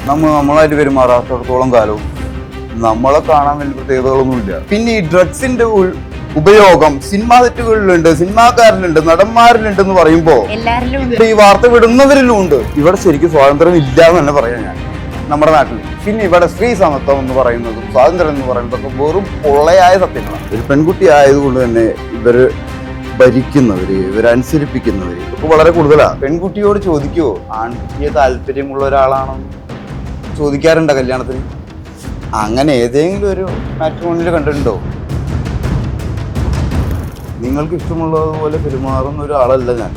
നമ്മളായിട്ട് പെരുമാറാത്തിടത്തോളം കാലവും നമ്മളെ കാണാൻ വലിയ പ്രത്യേകതകളൊന്നുമില്ല. പിന്നെ ഈ ഡ്രഗ്സിന്റെ ഉപയോഗം സിനിമാ സെറ്റുകളിലുണ്ട്, സിനിമാക്കാരിലുണ്ട്, നടന്മാരിലുണ്ട് എന്ന് പറയുമ്പോ ഈ വാർത്ത വിടുന്നവരിലും ഉണ്ട്. ഇവിടെ ശരിക്കും സ്വാതന്ത്ര്യം ഇല്ല എന്ന് തന്നെ പറയാം ഞാൻ നമ്മുടെ നാട്ടിൽ. പിന്നെ ഇവിടെ സ്ത്രീ സമത്വം എന്ന് പറയുന്നതും സ്വാതന്ത്ര്യം എന്ന് പറയുന്നതൊക്കെ വെറും പൊള്ളയായ സത്യങ്ങളാണ്. ഒരു പെൺകുട്ടി ആയതുകൊണ്ട് തന്നെ ഇവര് ഭരിക്കുന്നവര്, ഇവരനുസരിപ്പിക്കുന്നവര് ഇതൊക്കെ വളരെ കൂടുതലാണ്. പെൺകുട്ടിയോട് ചോദിക്കുവോ ആൺകുട്ടിയെ താല്പര്യമുള്ള ഒരാളാണോ ചോദിക്കാറുണ്ടോ കല്യാണത്തിന്? അങ്ങനെ ഏതെങ്കിലും ഒരു മാട്രിമോണിയിൽ കണ്ടിട്ടുണ്ടോ? നിങ്ങൾക്ക് ഇഷ്ടമുള്ളതുപോലെ പെരുമാറുന്ന ഒരാളല്ല ഞാൻ.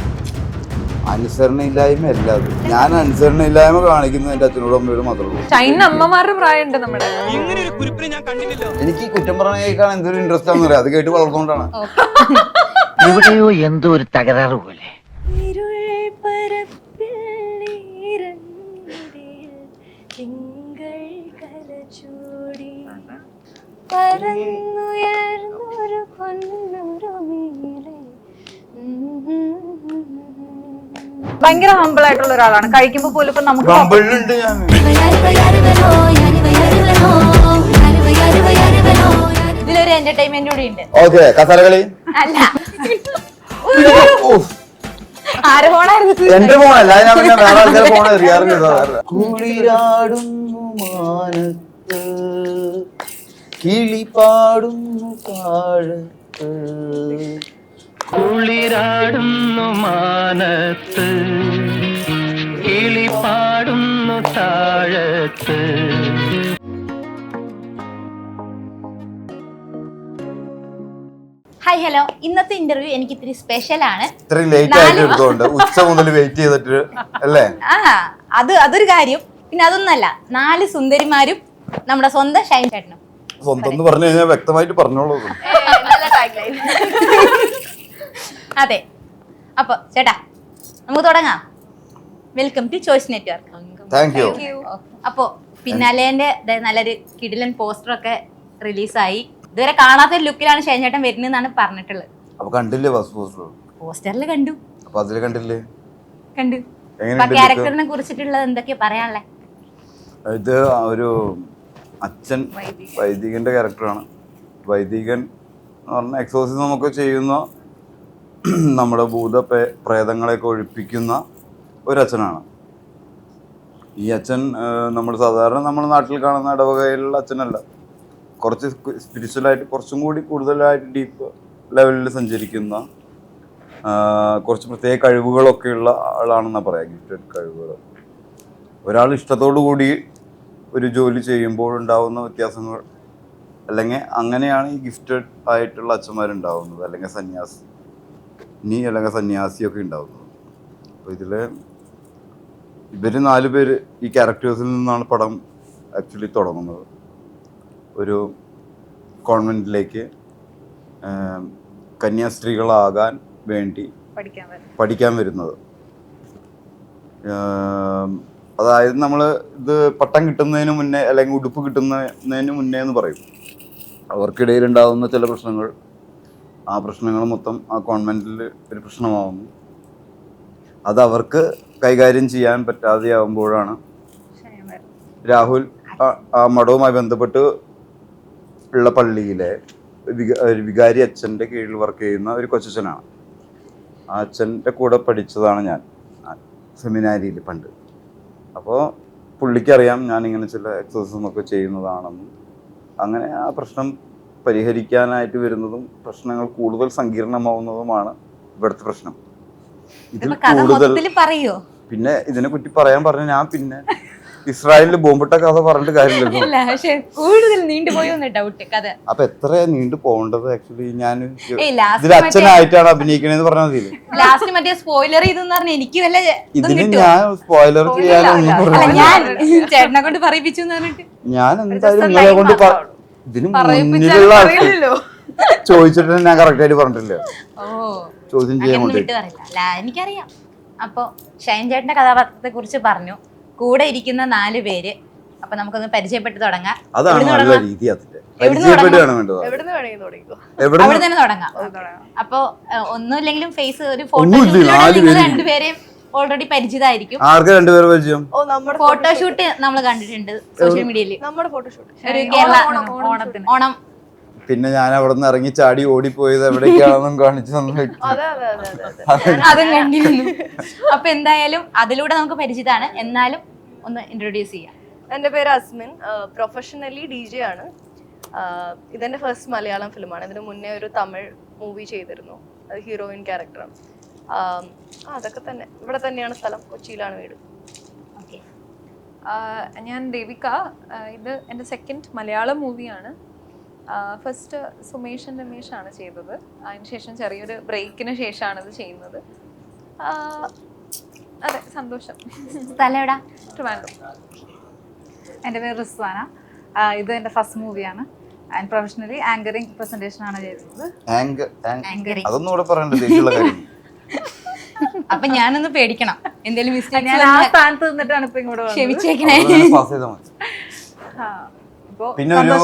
അനുസരണയില്ലായ്മ അല്ല അത്. ഞാൻ അനുസരണയില്ലായ്മ കാണിക്കുന്നത് എന്റെ അച്ഛനോടും അമ്മയോടും മാത്രമേ അമ്മമാരുടെ പ്രായമുണ്ട് നമ്മുടെ. എനിക്ക് കുറ്റം പറഞ്ഞേക്കാൻ എന്തൊരു ഇൻട്രസ്റ്റ് ആണെന്ന് പറയാം. അത് കേട്ട് വളർന്നുകൊണ്ടാണ്. എവിടെയോ എന്തോ ഒരു തകരാറ് പോലെ. ഭയങ്കര ഹംബിൾ ആയിട്ടുള്ള ഒരാളാണ്. കഴിക്കുമ്പോ പോലും ഇപ്പൊ നമുക്ക് ഇതിലൊരു എന്റർടൈൻമെന്റ് കൂടി ഉണ്ട്. ഓക്കെ, കസരകളി അല്ല ആരോണായിരുന്നു എന്റെ ഫോണല്ല, ഞാൻ പിന്നെ വേറെ ആൾക്കാരെ ഫോൺ എറിയാറില്ല. കുളിരാടുന്നു മാനത്ത് കിളി പാടുന്നു താഴത്ത്, കുളിരാടുന്നു മാനത്ത് കിളി പാടുന്നു താഴത്ത്. ഹായ് ഹലോ, ഇന്നത്തെ ഇന്റർവ്യൂ എനിക്ക് ഇത്തിരി സ്പെഷ്യൽ ആണ്. ഇത്രയും ലേറ്റ് ആയിട്ട് എടുത്തോണ്ട് ഉച്ച മുതൽ വെയിറ്റ് ചെയ്തിട്ട് അല്ലേ? അതൊരു കാര്യം. പിന്നെ അതൊന്നല്ല, 4 സുന്ദരിമാരും നമ്മുടെ സ്വന്തം ഷൈൻ ചേട്ടനും. സ്വന്തം എന്ന് പറഞ്ഞു കഴിഞ്ഞാൽ വ്യക്തമായിട്ട് പറഞ്ഞോളൂ. അതെ, അപ്പൊ ചേട്ടാ നമുക്ക് തുടങ്ങാം. Welcome to Choice Network. Thank you. അപ്പോ പിന്നാലേന്റെ നല്ലൊരു കിടിലൻ പോസ്റ്ററൊക്കെ റിലീസായി. ഇതുവരെ കാണാത്ത ലുക്കിലാണ് ഷൈൻ ചേട്ടൻ വരുന്നതെന്നാണ് പറഞ്ഞിട്ടുള്ളത്. അപ്പൊ കണ്ടില്ലേ പോസ്റ്ററിൽ കണ്ടു. അപ്പൊ അതില് കണ്ടില്ലേ? കണ്ടു. ക്യാരക്ടറിനെ കുറിച്ചിട്ടുള്ളത് എന്തൊക്കെയാ പറയാനുള്ളത്? ഇത് ഒരു അച്ഛൻ വൈദികന്റെ ക്യാരക്ടറാണ്. വൈദികൻ എന്ന് പറഞ്ഞാൽ എക്സോസിസം ഒക്കെ ചെയ്യുന്ന, നമ്മുടെ പ്രേതങ്ങളെയൊക്കെ ഒഴിപ്പിക്കുന്ന ഒരു അച്ഛനാണ്. ഈ അച്ഛൻ നമ്മൾ സാധാരണ നമ്മുടെ നാട്ടിൽ കാണുന്ന ഇടവകയിലുള്ള അച്ഛനല്ല. കുറച്ച് സ്പിരിച്വലായിട്ട് കുറച്ചും കൂടി കൂടുതലായിട്ട് ഡീപ്പ് ലെവലിൽ സഞ്ചരിക്കുന്ന, കുറച്ച് പ്രത്യേക കഴിവുകളൊക്കെയുള്ള ആളാണെന്നാണ് പറയാം. ഗിഫ്റ്റഡ് കഴിവുകൾ. ഒരാൾ ഇഷ്ടത്തോടു കൂടി ഒരു ജോലി ചെയ്യുമ്പോഴുണ്ടാവുന്ന വ്യത്യാസങ്ങൾ, അല്ലെങ്കിൽ അങ്ങനെയാണ് ഈ ഗിഫ്റ്റഡ് ആയിട്ടുള്ള അച്ഛന്മാരുണ്ടാവുന്നത്, അല്ലെങ്കിൽ സന്യാസിയൊക്കെ ഉണ്ടാവുന്നത്. അപ്പോൾ ഇവർ 4 പേര് ഈ ക്യാരക്ടേഴ്സിൽ നിന്നാണ് പടം ആക്ച്വലി തുടങ്ങുന്നത്. ഒരു കോൺവെൻറ്റിലേക്ക് കന്യാസ്ത്രീകളാകാൻ വേണ്ടി പഠിക്കാൻ വരുന്നത്. അതായത് നമ്മൾ ഇത് പട്ടം കിട്ടുന്നതിന് മുന്നേ, അല്ലെങ്കിൽ ഉടുപ്പ് കിട്ടുന്നതിന് മുന്നേ എന്ന് പറയും. അവർക്കിടയിൽ ഉണ്ടാകുന്ന ചില പ്രശ്നങ്ങൾ, ആ പ്രശ്നങ്ങൾ മൊത്തം ആ കോൺവെൻറ്റിൽ ഒരു പ്രശ്നമാവുന്നു. അത് അവർക്ക് കൈകാര്യം ചെയ്യാൻ പറ്റാതെയാവുമ്പോഴാണ് രാഹുൽ ആ മഠവുമായി ബന്ധപ്പെട്ട് ഉള്ള പള്ളിയിലെ വികാരി അച്ഛൻ്റെ കീഴിൽ വർക്ക് ചെയ്യുന്ന ഒരു കൊച്ചച്ഛനാണ്. ആ അച്ഛൻ്റെ കൂടെ പഠിച്ചതാണ് ഞാൻ സെമിനാരിയിൽ പണ്ട്. അപ്പോൾ പുള്ളിക്കറിയാം ഞാനിങ്ങനെ ചില എക്സസൈസും ഒക്കെ ചെയ്യുന്നതാണെന്നും, അങ്ങനെ ആ പ്രശ്നം പരിഹരിക്കാനായിട്ട് വരുന്നതും പ്രശ്നങ്ങൾ കൂടുതൽ സങ്കീർണമാവുന്നതുമാണ് ഇവിടുത്തെ പ്രശ്നം. ഇതിൽ കൂടുതൽ പിന്നെ ഇതിനെ പറ്റി പറയാൻ പറഞ്ഞ ഞാൻ പിന്നെ ഇസ്രായേലിൽ ബോംബിട്ട കഥ പറഞ്ഞിട്ട് കാര്യമില്ലല്ലോ. അപ്പൊ എത്ര നീണ്ടു പോകേണ്ടത്? ആക്ച്വലി ഞാൻ ഇതിൽ അച്ഛനായിട്ടാണ് അഭിനയിക്കണേന്ന് പറഞ്ഞാൽ മതി. ഇതിന് ഞാൻ സ്പോയിലർ ചെയ്യാനൊന്നും ഞാൻ എന്തായാലും നിങ്ങളെ കൊണ്ട് ഇതിന് മുന്നിലുള്ള ചോദിച്ചിട്ട് ഞാൻ കറക്റ്റ് ആയിട്ട് പറഞ്ഞിട്ടില്ല. ചോദ്യം ചെയ്യാൻ എനിക്കറിയാം. അപ്പൊ ഷൈൻ ചേട്ടന്റെ കഥാപാത്രത്തെ കുറിച്ച് പറഞ്ഞു. കൂടെ ഇരിക്കുന്ന 4 പേര്. അപ്പൊ നമുക്കൊന്ന് പരിചയപ്പെട്ട് തുടങ്ങാം. അപ്പൊ ഒന്നുമില്ലെങ്കിലും ഫേസ് ഒരു ഫോട്ടോ 2 പേരെയും ഓൾറെഡി പരിചിതമായിരിക്കും. ആർക്ക് രണ്ടുപേരും പരിചയം? ഓ നമ്മുടെ ഫോട്ടോഷൂട്ട് നമ്മൾ കണ്ടിട്ടുണ്ട് സോഷ്യൽ മീഡിയയിൽ. നമ്മുടെ ഫോട്ടോഷൂട്ട് ഒരു കേരള ഓണം. പിന്നെ ഞാൻ അവിടെ നിന്ന് ഇറങ്ങി ചാടി ഓടിപ്പോയത് എവിടേക്കാണെന്നും കാണിച്ചു തന്നു. അതെ അതെ അതെ അതെ അതും കണ്ടിരുന്നു. അപ്പൊ എന്തായാലും അതിലൂടെ നമുക്ക് പരിചിതമാണ്. എന്നാലും ഒന്ന് ഇൻട്രൊഡ്യൂസ് ചെയ്യാം. എൻ്റെ പേര് അസ്മിൻ, പ്രൊഫഷണലി DJ ആണ്. ഇതെൻ്റെ ഫസ്റ്റ് മലയാളം ഫിലിമാണ്. ഇതിന് മുന്നേ ഒരു തമിഴ് മൂവി ചെയ്തിരുന്നു, അത് ഹീറോയിൻ ക്യാരക്ടറാണ്. അതൊക്കെ തന്നെ. ഇവിടെ തന്നെയാണ് സ്ഥലം, കൊച്ചിയിലാണ് വീട്. ഓക്കെ. ഞാൻ ദേവിക. ഇത് എൻ്റെ സെക്കൻഡ് മലയാളം മൂവിയാണ്. ഫസ്റ്റ് സുമേഷൻ രമേശാണ് ചെയ്തത്. അതിനുശേഷം ചെറിയൊരു ബ്രേക്കിന് ശേഷമാണ് ഇത് ചെയ്യുന്നത്. അതെ, സന്തോഷം. സ്ഥലം എവിടാ? ട്രിവാൻഡ്രം. എൻ്റെ പേര് റിസ്വാന. ഇത് എൻ്റെ ഫസ്റ്റ് മൂവിയാണ്. ആൻഡ് പ്രൊഫഷണലി ആങ്കറിംഗ് പ്രസന്റേഷൻ ആണ് ചെയ്തത്. അതൊന്നും ഇവിടെ പറയണ്ട, ദേഷ്യമുള്ള കാര്യം. അപ്പൊ ഞാനൊന്ന് പേടിക്കണം എന്തെങ്കിലും മിസ്റ്റേക്ക്. ഞാൻ ആ സ്ഥാനത്ത് നിന്നിട്ടാണ് ഇപ്പൊ ഇങ്ങോട്ട് വന്നത്. ക്ഷമിച്ചേക്കണേ. പാസ് ചെയ്താൽ മതി. ഇപ്പൊ പിന്നെ ഒരു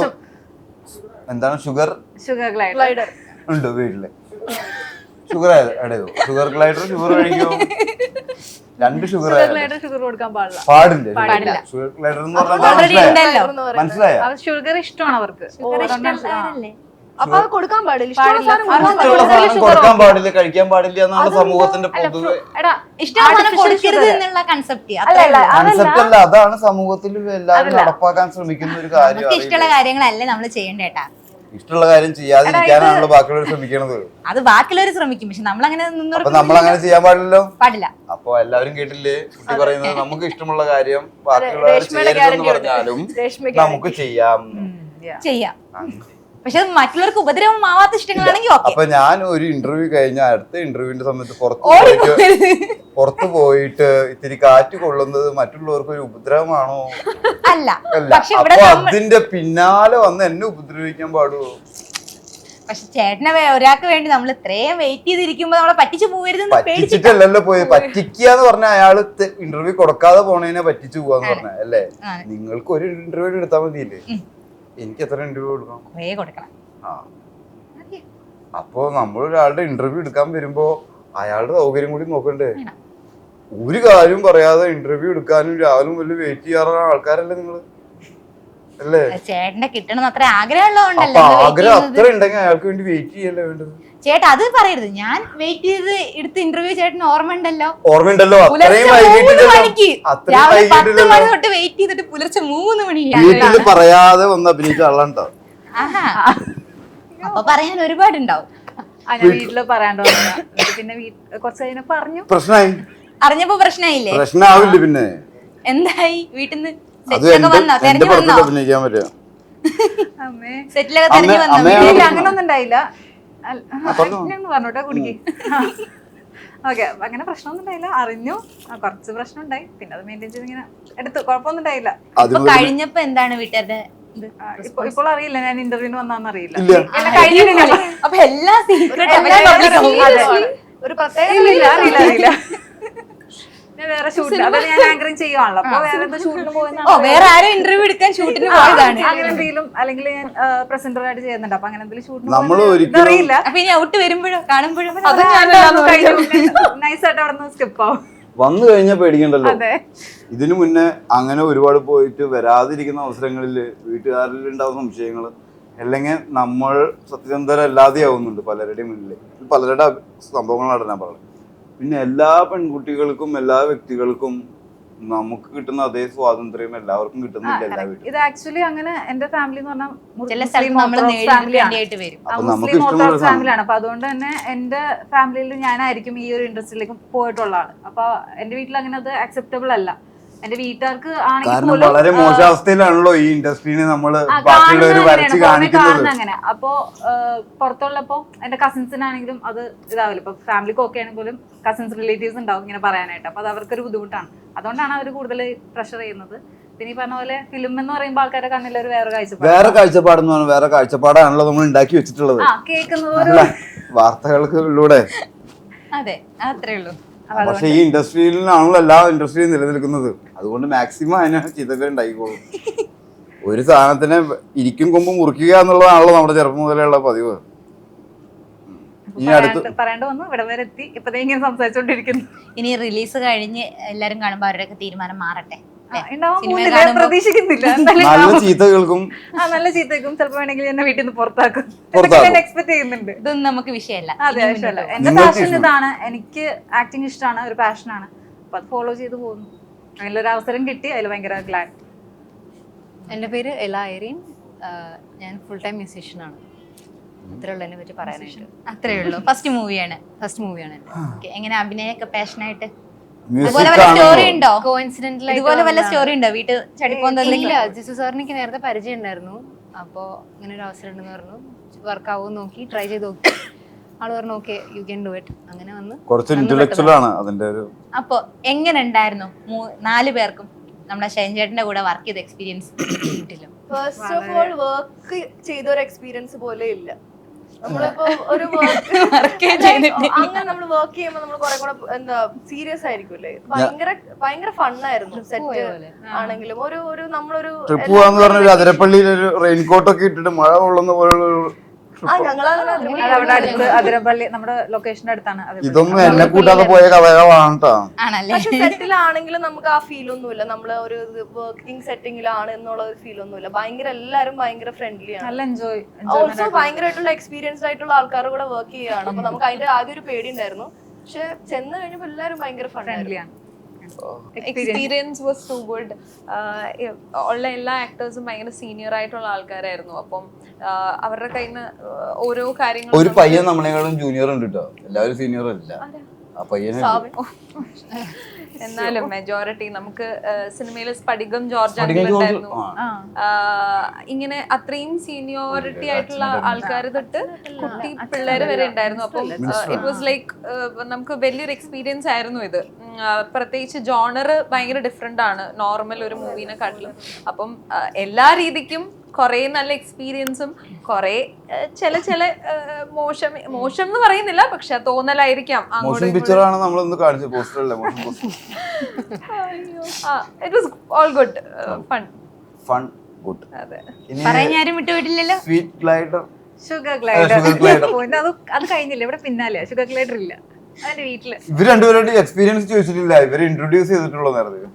എന്താണ് ഷുഗർ ഗ്ലൈഡർ ഉണ്ട് വീട്ടില്. ഷുഗർ ഇടയോ? ഷുഗർ ഗ്ലൈഡർ ഷുഗർ കഴിക്കോ? രണ്ട് ഷുഗർ ഷുഗർ കൊടുക്കാൻ പാടില്ല. പാടില്ല. ഷുഗർ ഗ്ലൈഡർ എന്ന് ഓൾറെഡി പറഞ്ഞാൽ ഉണ്ടല്ലോ. മനസ്സിലായോ? അത് ഷുഗർ ഇഷ്ടമാണ് അവർക്ക്. അപ്പൊ അത് കൊടുക്കാൻ പാടില്ല. ഇഷ്ടമുള്ള സാധനം കൊടുക്കാൻ ഇഷ്ടമുള്ള പാടില്ല. സാധനം കൊടുക്കാൻ പാടില്ല, കഴിക്കാൻ പാടില്ല എന്നാണ് സമൂഹത്തിന്റെ പൊതുവെ എടാ ഇഷ്ടമാണ് കൊടുക്കരുത് എന്നുള്ള കൺസെപ്റ്റ്. കൺസെപ്റ്റ് അല്ല, അതാണ് സമൂഹത്തിൽ എല്ലാവരും നടപ്പാക്കാൻ ശ്രമിക്കുന്ന ഒരു കാര്യം. നമുക്ക് ഇഷ്ടമുള്ള കാര്യങ്ങളല്ലേ നമ്മൾ ചെയ്യേണ്ടേട്ടാ. ഇഷ്ടമുള്ള കാര്യം ചെയ്യാതിരിക്കാനാണല്ലോ ബാക്കിയുള്ളവർ ശ്രമിക്കണത്. അത് ബാക്കിയുള്ളവർ ശ്രമിക്കും, പക്ഷെ നമ്മൾ അങ്ങനെ അപ്പൊ നമ്മൾ അങ്ങനെ ചെയ്യാൻ പാടില്ലല്ലോ. പാടില്ല. അപ്പൊ എല്ലാവരും കേട്ടില്ലേ കുട്ടി പറയുന്നത്? നമുക്ക് ഇഷ്ടമുള്ള കാര്യം ബാക്കിയുള്ളവർ ചെയ്യരുതെന്ന് പറഞ്ഞാലും നമുക്ക് ചെയ്യാം. പക്ഷെ അത് മറ്റുള്ളവർക്ക് ഉപദ്രവമാവാത്ത ഇഷ്ടങ്ങളാണെങ്കിൽ ഓക്കെ. അപ്പൊ ഞാൻ ഒരു ഇന്റർവ്യൂ കഴിഞ്ഞ അടുത്ത ഇന്റർവ്യൂവിന്റെ സമയത്ത് പുറത്തു പോയിട്ട് ഇത്തിരി കാറ്റ് കൊള്ളുന്നത് മറ്റുള്ളവർക്ക് ഒരു ഉപദ്രവമാണോ? അല്ല. അല്ല. അപ്പൊ അതിന്റെ പിന്നാലെ വന്ന് എന്നെ ഉപദ്രവിക്കാൻ പാടുവോ? പക്ഷെ ചേട്ടനെ ഒരാൾക്ക് വേണ്ടി നമ്മൾ ഇത്രയും വെയിറ്റ് ചെയ്തിരിക്കുമ്പോ നമ്മളെ പറ്റിച്ചു പോകരുതെന്ന് പറ്റിച്ചിട്ടല്ലല്ലോ പോയി. പറ്റിക്കാന്ന് പറഞ്ഞ അയാള് ഇന്റർവ്യൂ കൊടുക്കാതെ പോണേനെ പറ്റിച്ചു പോവാന്ന് പറഞ്ഞ അല്ലേ? നിങ്ങൾക്ക് ഒരു ഇന്റർവ്യൂ എടുത്താൽ മതിയില്ലേ? എനിക്ക് എത്ര ഇന്റർവ്യൂ കൊടുക്കണം? ആ, അപ്പൊ നമ്മൾ ഒരാളുടെ ഇന്റർവ്യൂ എടുക്കാൻ വരുമ്പോ അയാളുടെ സൗകര്യം കൂടി നോക്കണ്ടേ? ഒരു കാര്യം പറയാതെ ഇന്റർവ്യൂ എടുക്കാനും രാവിലെ മുതൽ വെയിറ്റ് ചെയ്യാറുള്ള ആൾക്കാരല്ലേ നിങ്ങള്? അല്ലേ? ചേട്ടന്റെ കിട്ടണം അത്ര ആഗ്രഹമുള്ളതുകൊണ്ടല്ലോ. ആഗ്രഹം അത്ര ഉണ്ടെങ്കിൽ അയാൾക്ക് വേണ്ടി വെയിറ്റ് ചെയ്യല്ലേ വേണ്ടത്? ചേട്ടാ അത് പറയരുത്. ഞാൻ വെയിറ്റ് ചെയ്ത് എടുത്ത ഇന്റർവ്യൂ ചേട്ടന് ഓർമ്മയുണ്ടല്ലോ. അത്രയും വൈകിട്ട് രാവിലെ 10 മണി തൊട്ട് വെയിറ്റ് ചെയ്തിട്ട് പുലർച്ചെ 3 മണി. വീട്ടില് പറയാതെ വന്ന് അഭിനയിച്ച ആളാണ്ടോ? അപ്പൊ പറയാൻ ഒരുപാടുണ്ടാവും. വീട്ടില് പറയാണ്ട് വന്നതാ. പിന്നെ കുറച്ച് കഴിഞ്ഞ പറഞ്ഞു. പ്രശ്നമായി. അറിഞ്ഞപ്പോ പ്രശ്നമായില്ലേ? പ്രശ്നമാവില്ല. പിന്നെ എന്തായി? വീട്ടിന്ന് അത് എന്റെ പടത്തിൽ അഭിനയിക്കാൻ പറ്റുക. സെറ്റിലൊക്കെ തെരഞ്ഞു വന്നോ? അങ്ങനൊന്നും ഉണ്ടായില്ല. പറഞ്ഞോട്ടെ കുടിക്ക്. ഓക്കെ, അങ്ങനെ പ്രശ്നമൊന്നും ഉണ്ടായില്ല. അറിഞ്ഞു, കുറച്ച് പ്രശ്നം ഉണ്ടായി. പിന്നെ അത് മെയിൻറ്റെയിൻ ചെയ്ത് ഇങ്ങനെ എടുത്തു. കുഴപ്പമൊന്നും ഉണ്ടായില്ല. കഴിഞ്ഞപ്പോ എന്താണ് വീട്ടുകാരുടെ? ഇപ്പോൾ അറിയില്ല, ഞാൻ ഇന്റർവ്യൂവിന് വന്നാന്ന് അറിയില്ല. അപ്പൊ എല്ലാ ഒരു പ്രത്യേക അറിയില്ല. ഞാൻ വേറെ ഷൂട്ടിന്, അതായത് ഞാൻ ആങ്കറിങ് ചെയ്യുവാണല്ലോ. അപ്പൊ വേറെ എന്തോ ഷൂട്ടിന് പോയെന്നാണ്. വേറെ ആരും ഇന്റർവ്യൂ എടുക്കാൻ ഷൂട്ടിന് പോയതാണ്. അങ്ങനെ എന്തെങ്കിലും, അല്ലെങ്കിൽ ഞാൻ പ്രസന്ററായിട്ട് ചെയ്യുന്നുണ്ട്. അപ്പൊ അങ്ങനെ എന്തെങ്കിലും ഷൂട്ടിന് അറിയില്ല. അപ്പൊ ഇനി ഔട്ട് വരുമ്പോഴോ കാണുമ്പോഴോ നൈസായിട്ട് അവിടെ നിന്ന് സ്കിപ്പ് ആവും. വന്നു കഴിഞ്ഞാൽ പേടിക്കണ്ടല്ലോ. ഇതിനു മുന്നേ അങ്ങനെ ഒരുപാട് പോയിട്ട് വരാതിരിക്കുന്ന അവസരങ്ങളിൽ വീട്ടുകാരിൽ ഉണ്ടാവുന്ന സംശയങ്ങള്, അല്ലെങ്കിൽ നമ്മൾ സത്യസന്ധരല്ലാതെ ആവുന്നുണ്ട് പലരുടെയും മുന്നിൽ. പലരുടെ സംഭവങ്ങളാണ് ഞാൻ പറയുന്നത്. പിന്നെ എല്ലാ പെൺകുട്ടികൾക്കും എല്ലാ വ്യക്തികൾക്കും നമുക്ക് കിട്ടുന്ന അതേ സ്വാതന്ത്ര്യം എല്ലാവർക്കും കിട്ടുന്നില്ല എല്ലാ വീട്ടിലും. ഇത് ആക്ച്വലി അങ്ങനെ എന്റെ ഫാമിലി എന്ന് പറഞ്ഞാൽ മുസ്ലിം ഓർത്തഡോക്സ് ഫാമിലിയാണ്. അപ്പൊ അതുകൊണ്ട് തന്നെ എന്റെ ഫാമിലിയിൽ ഞാനായിരിക്കും ഈ ഒരു ഇൻഡസ്ട്രിയിലേക്ക് പോയിട്ടുള്ള ആള്. അപ്പൊ എന്റെ വീട്ടിൽ അങ്ങനെ അത് അക്സെപ്റ്റബിൾ അല്ല. എന്റെ വീട്ടുകാർക്ക് കാരണം വളരെ മോശാവസ്ഥയിലാണല്ലോ ഈ ഇൻഡസ്ട്രീനെ നമ്മള് കാണുന്ന അങ്ങനെ. അപ്പൊ പുറത്തുള്ളപ്പോ എന്റെ കസിൻസിനാണെങ്കിലും അത് ഇതാവില്ല. ഇപ്പൊ ഫാമിലിക്ക് ഓക്കെ ആണെങ്കിൽ പോലും കസിൻസ് റിലേറ്റീവ്സ് ഉണ്ടാവും ഇങ്ങനെ പറയാനായിട്ട്. അപ്പൊ അത് അവർക്കൊരു ബുദ്ധിമുട്ടാണ്. അതുകൊണ്ടാണ് അവർ കൂടുതൽ പ്രഷർ ചെയ്യുന്നത്. പിന്നെ ഈ പറഞ്ഞ പോലെ ഫിലിം എന്ന് പറയുമ്പോൾ ആൾക്കാരുടെ കണ്ണിൽ ഒരു വേറെ കാഴ്ചപ്പാടാണല്ലോ നമ്മൾ ഉണ്ടാക്കി വെച്ചിട്ടുള്ളത്. കേൾക്കുന്നത് വാർത്തകൾക്കിലൂടെ. അതെ, അത്രേ ഉള്ളൂ. പക്ഷെ ഈ ഇൻഡസ്ട്രിയിലാണല്ലോ എല്ലാ ഇൻഡസ്ട്രിയും നിലനിൽക്കുന്നത്. അതുകൊണ്ട് മാക്സിമം അതിനാണ് ചിതകൾ ഉണ്ടായിക്കോളും. ഒരു സാധനത്തിനെ ഇരിക്കും കൊമ്പ് മുറിക്കുക എന്നുള്ളതാണല്ലോ നമ്മുടെ ചെറുപ്പം മുതലുള്ള പതിവ്. ഈ അടുത്ത് പറയേണ്ട വന്നു, ഇവിടെ വരെ എത്തി, ഇപ്പതേ ഇങ്ങനെ സംസാരിച്ചോണ്ടിരിക്കുന്നു. ഇനി റിലീസ് കഴിഞ്ഞ് എല്ലാരും കാണുമ്പോ അവരുടെയൊക്കെ തീരുമാനം മാറട്ടെ. ഉണ്ടാവാൻ സിനിമ പോകുന്നില്ല, കാണുമ്പോ- പ്രതീക്ഷിക്കുന്നില്ല. നല്ല ചീത്ത കേൾക്കും. നല്ല ചീത്തക്കും, ചിലപ്പോ വേണമെങ്കിൽ എന്നെ വീട്ടിൽ നിന്ന് പുറത്താക്കും. പുറത്താക്കും. എക്സ്പെക്ട് ചെയ്യുന്നുണ്ട്. ഇതൊന്നും നമുക്ക് വിഷയമല്ല. അതെ, ഇനി ഇഷ്ടമല്ല. മുന്നോട്ട് എന്റെ നിങ്ങൾക്ക് പാഷൻ ഇഷ്ടം. ഇതാണ്, എനിക്ക് ആക്ടിങ് ഇഷ്ടമാണ്, ഒരു പാഷനാണ്. അപ്പൊ അത് ഫോളോ ചെയ്ത് പോകുന്നു. അതിലൊരു അവസരം കിട്ടി, അതിൽ ഭയങ്കര ഗ്ലാഡ്. എൻ്റെ പേര് എല ഐറീൻ. ഞാൻ ഫുൾ ടൈം മ്യൂസീഷ്യനാണ്. അത്രേ ഉള്ളൂ എന്നെ പറ്റി പറയാനായിട്ട്. അത്രേ ഉള്ളൂ. ഫസ്റ്റ് മൂവിയാണ്. ഫസ്റ്റ് മൂവിയാണ് എൻ്റെ. Okay. എങ്ങനെ അഭിനയൊക്കെ പാഷനായിട്ട് മ്യൂസിക് ഇതുപോലെ വല്ല സ്റ്റോറി ആണോ? ഉണ്ടോ? കോയിൻസിഡന്റൽ ഇതുപോലെ വല്ല സ്റ്റോറി ഉണ്ടോ? വീട്ടിൽ ചടിപ്പോന്ന് ഇല്ല, ജിസു സാറിന് എനിക്ക് നേരത്തെ പരിചയം ഉണ്ടായിരുന്നു. അപ്പോൾ ഇങ്ങനെ ഒരു അവസരം ഉണ്ടെന്ന് പറഞ്ഞു. വർക്ക് ആവുമെന്ന് നോക്കി, ട്രൈ ചെയ്ത് നോക്കി. ആള് പറഞ്ഞു okay you can do it. അങ്ങനെ വന്ന് കുറച്ച് ഇന്റലക്ച്വൽ ആണ് അതിന്റെ ഒരു. അപ്പൊ എങ്ങനെ ഉണ്ടായിരുന്നു 4 പേർക്കും നമ്മുടെ ഷൈൻ ചേട്ടന്റെ കൂടെ വർക്ക് ചെയ്ത experience? First of all work ചെയ്ത ഒരു എക്സ്പീരിയൻസ് പോലെ ഇല്ല. നമ്മളിപ്പോ ഒരു അങ്ങനെ നമ്മൾ വർക്ക് ചെയ്യുമ്പോൾ നമ്മൾ കുറെ കൂടെ എന്താ സീരിയസ് ആയിരിക്കുമല്ലേ. ഭയങ്കര ഫണ്ണായിരുന്നു. സെറ്റ് ആണെങ്കിലും ഒരു നമ്മളൊരു ട്രിപ്പ് പോവാന്ന് പറഞ്ഞ ഒരു അതിരപ്പള്ളിയിൽ ഒരു റെയിൻകോട്ട് ഒക്കെ ഇട്ടിട്ട് മഴ കൊള്ളുന്ന പോലുള്ള ഞങ്ങളങ്ങനെ അത് അവിടെ അടുത്ത് അതിരപ്പള്ളി, നമ്മുടെ ലൊക്കേഷന്റെ അടുത്താണ് അതിരപ്പള്ളി. ഇതൊന്നും എന്നെ കൂട്ടാതെ പോയ കഥകളാണ് കേട്ടോ. ആണല്ലേ? പക്ഷെ സെറ്റിലാണെങ്കിലും നമുക്ക് ആ ഫീൽ ഒന്നുമില്ല. നമ്മള് ഒരു വർക്കിംഗ് സെറ്റിംഗിലാണ് എന്നുള്ള ഒരു ഫീൽ ഒന്നുമില്ല. എല്ലാരും ഭയങ്കര ഫ്രണ്ട്ലി ആണ്. നല്ല എൻജോയ്. ഓൾസോ ഭയങ്കരമായിട്ടുള്ള എക്സ്പീരിയൻസ്ഡ് ആയിട്ടുള്ള ആൾക്കാരുടെ കൂടെ വർക്ക് ചെയ്യുകയാണ്. അപ്പൊ നമുക്ക് അതിന്റെ ആദ്യം ഒരു പേടി ഉണ്ടായിരുന്നു. പക്ഷെ ചെന്ന് കഴിഞ്ഞപ്പോ എല്ലാരും ഭയങ്കര ഫ്രണ്ട്ലി ആണ്. Experience was too good. ഉള്ള എല്ലാ ആക്ടേഴ്സും ഭയങ്കര സീനിയർ ആയിട്ടുള്ള ആൾക്കാരായിരുന്നു. അപ്പം അവരുടെ കയ്യിൽ നിന്ന് ഓരോ കാര്യങ്ങളും ഒരു പയ്യൻ നമ്മളെക്കാളും ജൂനിയർ ഉണ്ട് കേട്ടോ. എല്ലാവരും സീനിയർ അല്ല. ആ പയ്യനെ എന്നാലും മെജോറിറ്റി നമുക്ക് സിനിമയിൽ സ്പടികം ജോർജ് സ്പടികം ജോർജ്, ഉണ്ടായിരുന്നു. ആ. ഇങ്ങനെ അത്രയും സീനിയോറിറ്റി ആയിട്ടുള്ള ആൾക്കാർ തൊട്ട് കുട്ടി പിള്ളേര് വരെ ഉണ്ടായിരുന്നു. അപ്പം ഇറ്റ് വാസ് ലൈക്ക് നമുക്ക് വലിയൊരു എക്സ്പീരിയൻസ് ആയിരുന്നു ഇത്. പ്രത്യേകിച്ച് ജോണർ ഭയങ്കര ഡിഫറെന്റ് ആണ് നോർമൽ ഒരു മൂവിനെ കാട്ടിലും. അപ്പം എല്ലാ രീതിക്കും കുറെ നല്ല എക്സ്പീരിയൻസും കുറെ ചില മോശം എന്ന് പറയുന്നില്ല, പക്ഷെ തോന്നലായിരിക്കാം. മോഷൻ പിക്ചർ ആണ് നമ്മളൊന്ന് കാണിച്ചത് പോസ്റ്ററല്ലേ. Motion poster it was all good, fun. Good. അതെ. പറയാൻ ആരും വിട്ടുപോയിട്ടില്ലല്ലോ. Sweet glider, sugar sugar glider. Glider അത് കഴിഞ്ഞില്ല, ഇവിടെ പിന്നാലെ ഷുഗർ ഗ്ലൈഡർ ഇല്ല. അതിന്റെ വീട്ടില് ഇവർ രണ്ടുപേരുടെ എക്സ്പീരിയൻസ് ചോദിച്ചിട്ടില്ല. ഇവരെ ഇൻട്രൊഡ്യൂസ് ചെയ്തിട്ടുള്ളൂ നേരത്തെ.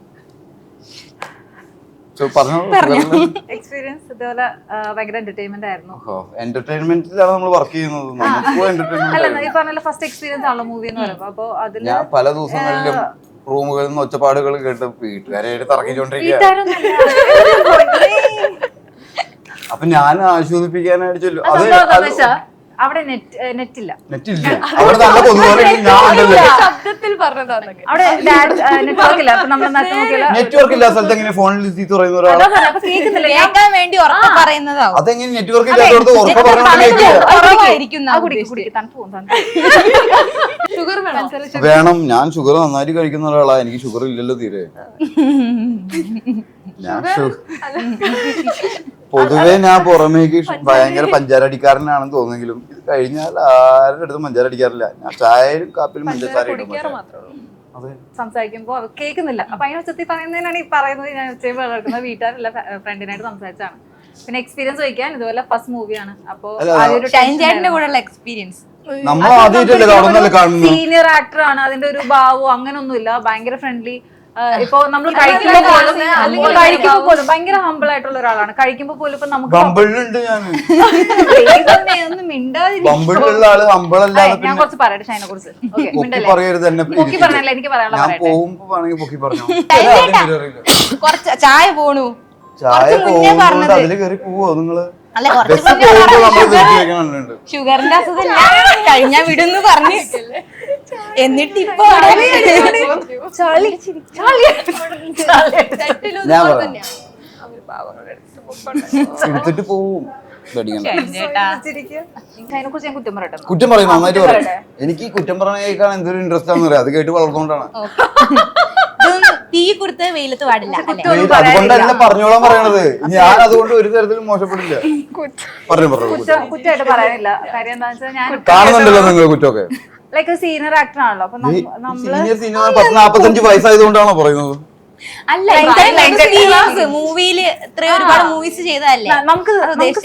എക്സ്പീരിയൻസ് ഇതുപോലെ ഭയങ്കര എന്റർടൈൻമെന്റ് ആയിരുന്നു. എന്റർടൈൻമെന്റിലാണ് നമ്മൾ വർക്ക് ചെയ്യുന്നത്. നമുക്കും അല്ല, എന്റർടൈൻമെന്റ്. ഈ പറഞ്ഞ ഫസ്റ്റ് എക്സ്പീരിയൻസ് ആണല്ലോ മൂവി എന്ന് പറയുമ്പോ. അപ്പൊ അതില് ഞാൻ പല ദിവസങ്ങളിലും റൂമുകളിൽ നിന്ന് ഒച്ചപ്പാടുകൾ കേട്ട് വീട്ടുകാരായിട്ട് തറക്കിച്ചോണ്ടിരിക്കുക. അപ്പൊ ഞാൻ ആശ്വസിപ്പിക്കാനായിട്ട് ചൊല്ലും. അവിടെ നെറ്റ് ഇല്ല. നെറ്റില്ല. അവിടെ നല്ല പൊതുപോലെ ഞാൻ ഉണ്ടല്ലോ. ശബ്ദത്തിൽ പറഞ്ഞതാന്നൊക്കെ. അവിടെ നെറ്റ്വർക്ക് ഇല്ല. അപ്പൊ നമ്മൾ നോക്കിയാൽ നെറ്റ്വർക്ക് ഇല്ലാത്ത സ്ഥലത്ത് എങ്ങനെ ഫോണിൽ ചീത്ത പറയുന്ന ഒരാൾ അപ്പൊ കേൾക്കുന്നില്ല. കേൾക്കാൻ വേണ്ടി ഉറക്കെ പറയുന്നതാവും. അതെങ്ങനെ നെറ്റ്വർക്ക് ഇല്ലാത്തടത്ത് ഉറക്കെ പറഞ്ഞില്ല. കുറവായിരിക്കും ഷുഗർ വേണം. വേണം. ഞാൻ ഷുഗർ നന്നായിട്ട് കഴിക്കുന്ന ഒരാളാ. എനിക്ക് ഷുഗർ ഇല്ലല്ലോ തീരെ. ഞാൻ പൊതുവെ ഞാൻ പുറമേക്ക് ഭയങ്കര പഞ്ചാര അടിക്കാരനാണെന്ന് തോന്നുന്നെങ്കിലും ഇത് കഴിഞ്ഞാൽ ആരുടെ അടുത്തും പഞ്ചാര അടിക്കാറില്ല. ഞാൻ ചായയിലും കാപ്പിലും പഞ്ചസാര ഇടും. അതെ. സംസാരിക്കുമ്പോ അത് കേൾക്കുന്നില്ല. അപ്പൊ അതിനെ ഉച്ചത്തിൽ പറയുന്നതിനാണ് ഈ പറയുന്നത്. ഞാൻ ഉച്ചയും വളർത്തുന്നത് വീട്ടുകാരല്ല, ഫ്രണ്ടിനായിട്ട് സംസാരിച്ചാണ്. പിന്നെ എക്സ്പീരിയൻസ് ചോദിക്കാൻ ഇതുപോലെ ഫസ്റ്റ് മൂവിയാണ്. അപ്പൊ ഷൈൻ ചേട്ടന്റെ കൂടെയുള്ള എക്സ്പീരിയൻസ് നമ്മൾ ആദ്യമായിട്ടല്ലേ കാണുന്നല്ലേ കാണുന്നു. സീനിയർ ആക്ടർ ആണ്. അതിന്റെ ഒരു ഭാവോ അങ്ങനൊന്നുമില്ല. ഭയങ്കര ഫ്രണ്ട്ലി. ഇപ്പൊ നമ്മൾ കഴിക്കുമ്പോ പോലും ഭയങ്കര ഹമ്പിൾ ആയിട്ടുള്ള ഒരാളാണ്. കഴിക്കുമ്പോ പോലും ഇപ്പൊ നമുക്ക് ബമ്പിളിലുണ്ട് ഞാൻ. ഒന്നും മിണ്ടാതിരിക്കും. ബമ്പിളിലുള്ള ആള് ഹമ്പിളല്ലാതെ ഞാൻ കുറച്ച് പറയട്ടെ ഷൈനെ കുറിച്ച്. പൊക്കി പറയരുത്. എന്നെ പൊക്കി പറഞ്ഞല്ല, എനിക്ക് പറയാനുള്ള ഞാൻ പറയട്ടെ. പോകുമ്പോ വേണമെങ്കിൽ പൊക്കി പറഞ്ഞു. കുറച്ച് ചായ പോണു. ചായ പോകുമ്പോ അതില് കയറി പോവോ നിങ്ങള്? അല്ല, ബസ് പോകുമ്പോ നമ്മൾ നിർത്തി വെക്കണുണ്ട്. ഷുഗറിന്റെ അസുഖമില്ല, കഴിഞ്ഞാ വിടുന്ന് പറഞ്ഞു. എന്നിട്ട് ഇപ്പൊ ഞാൻ പറയാം എടുത്തിട്ട് പോവും. ഷൈനെ കുറിച്ച് ഞാൻ കുറ്റം പറയട്ടെ. കുറ്റം പറയും, നന്നായിട്ട് പറയും. എനിക്ക് കുറ്റം പറഞ്ഞ കേൾക്കാൻ എന്തൊരു ഇൻട്രസ്റ്റ് ആണെന്ന് പറയാം. അത് കേട്ട് വളർന്നുകൊണ്ടാണ്. തീ കൊടുത്ത് വെയിലത്ത് പാടില്ല. അതുകൊണ്ടല്ല പറഞ്ഞോളാൻ പറയണത്. ഞാൻ അതുകൊണ്ട് ഒരു തരത്തിലും മോശപ്പെടില്ല. പറഞ്ഞു കുറ്റമായിട്ട് പറയാനില്ല. കാര്യം എന്താ വെച്ചാൽ ഞാൻ കാണുന്നുണ്ടല്ലോ നിങ്ങൾ കുറ്റമൊക്കെ. ലൈക്ക് സീനിയർ ആക്ടർ ആണല്ലോ. അപ്പൊ സീനിയർ 40-45 വയസ്സായതുകൊണ്ടാണോ പറയുന്നത്? അല്ല, മൂവിയില് ഇത്രയും ഒരുപാട് മൂവീസ് ചെയ്തതല്ലേ. നമുക്ക്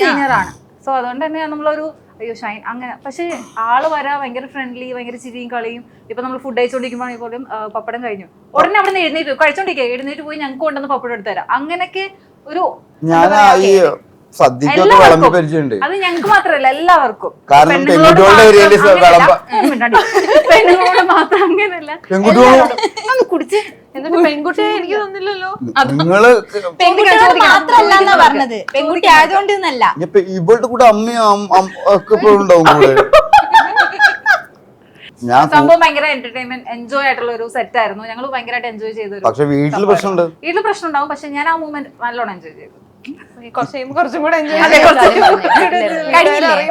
സീനിയർ ആണ്. സോ അതുകൊണ്ട് തന്നെ നമ്മളൊരു അയ്യോ ഷൈൻ അങ്ങനെ. പക്ഷെ ആള് വരാ ഭയങ്കര ഫ്രണ്ട്ലി, ഭയങ്കര ചിരിയും കളിയും. ഇപ്പൊ നമ്മൾ ഫുഡ് കഴിച്ചോണ്ടിരിക്കുമ്പോഴാണെങ്കിൽ പോലും പപ്പടം കഴിഞ്ഞു ഉടനെ അവിടെ നിന്ന് എഴുന്നേറ്റ് കഴിച്ചോണ്ടിരിക്കുക, എഴുന്നേറ്റ് പോയി ഞങ്ങൾക്ക് കൊണ്ടുവന്ന് പപ്പടം എടുത്ത് തരാം. അങ്ങനെയൊക്കെ ഒരു ഞാൻ ഈ സദ്യക്കൊക്കെ വിളമ്പി പരിചയമുണ്ട്. അത് ഞങ്ങൾക്ക് മാത്രല്ല എല്ലാവർക്കും. കാരണം പെൺകുട്ടികളുടെ ഏരിയയിൽ പെണ്ണുങ്ങളോട് മാത്രം അങ്ങനെയല്ല, പെൺകുട്ടികളും കുടിച്ച് എന്നിട്ട് പെൺകുട്ടിയെ എനിക്ക് തോന്നില്ലല്ലോ. നിങ്ങള് പെൺകുട്ടികൾ മാത്രല്ല എന്നാ പറഞ്ഞത്, പെൺകുട്ടി ആയതുകൊണ്ട് എന്നല്ല. ഇവളുടെ കൂടെ അമ്മയും ഒക്കെ ഇപ്പോഴും ഉണ്ടാവും കൂടെ. ഞാൻ സംഭവം ഭയങ്കര എന്റർടൈൻമെന്റ് എൻജോയ് ആയിട്ടുള്ള ഒരു സെറ്റ് ആയിരുന്നു. ഞങ്ങൾ ഭയങ്കരമായിട്ട് എൻജോയ് ചെയ്തു. പക്ഷെ വീട്ടില് പ്രശ്നമുണ്ട്, വീട്ടിൽ പ്രശ്നം ഉണ്ടാവും. പക്ഷെ ഞാൻ ആ മൂമെന്റ് നല്ലോണം എൻജോയ് ചെയ്തു. കുറച്ചും കൂടെ എൻജോയ്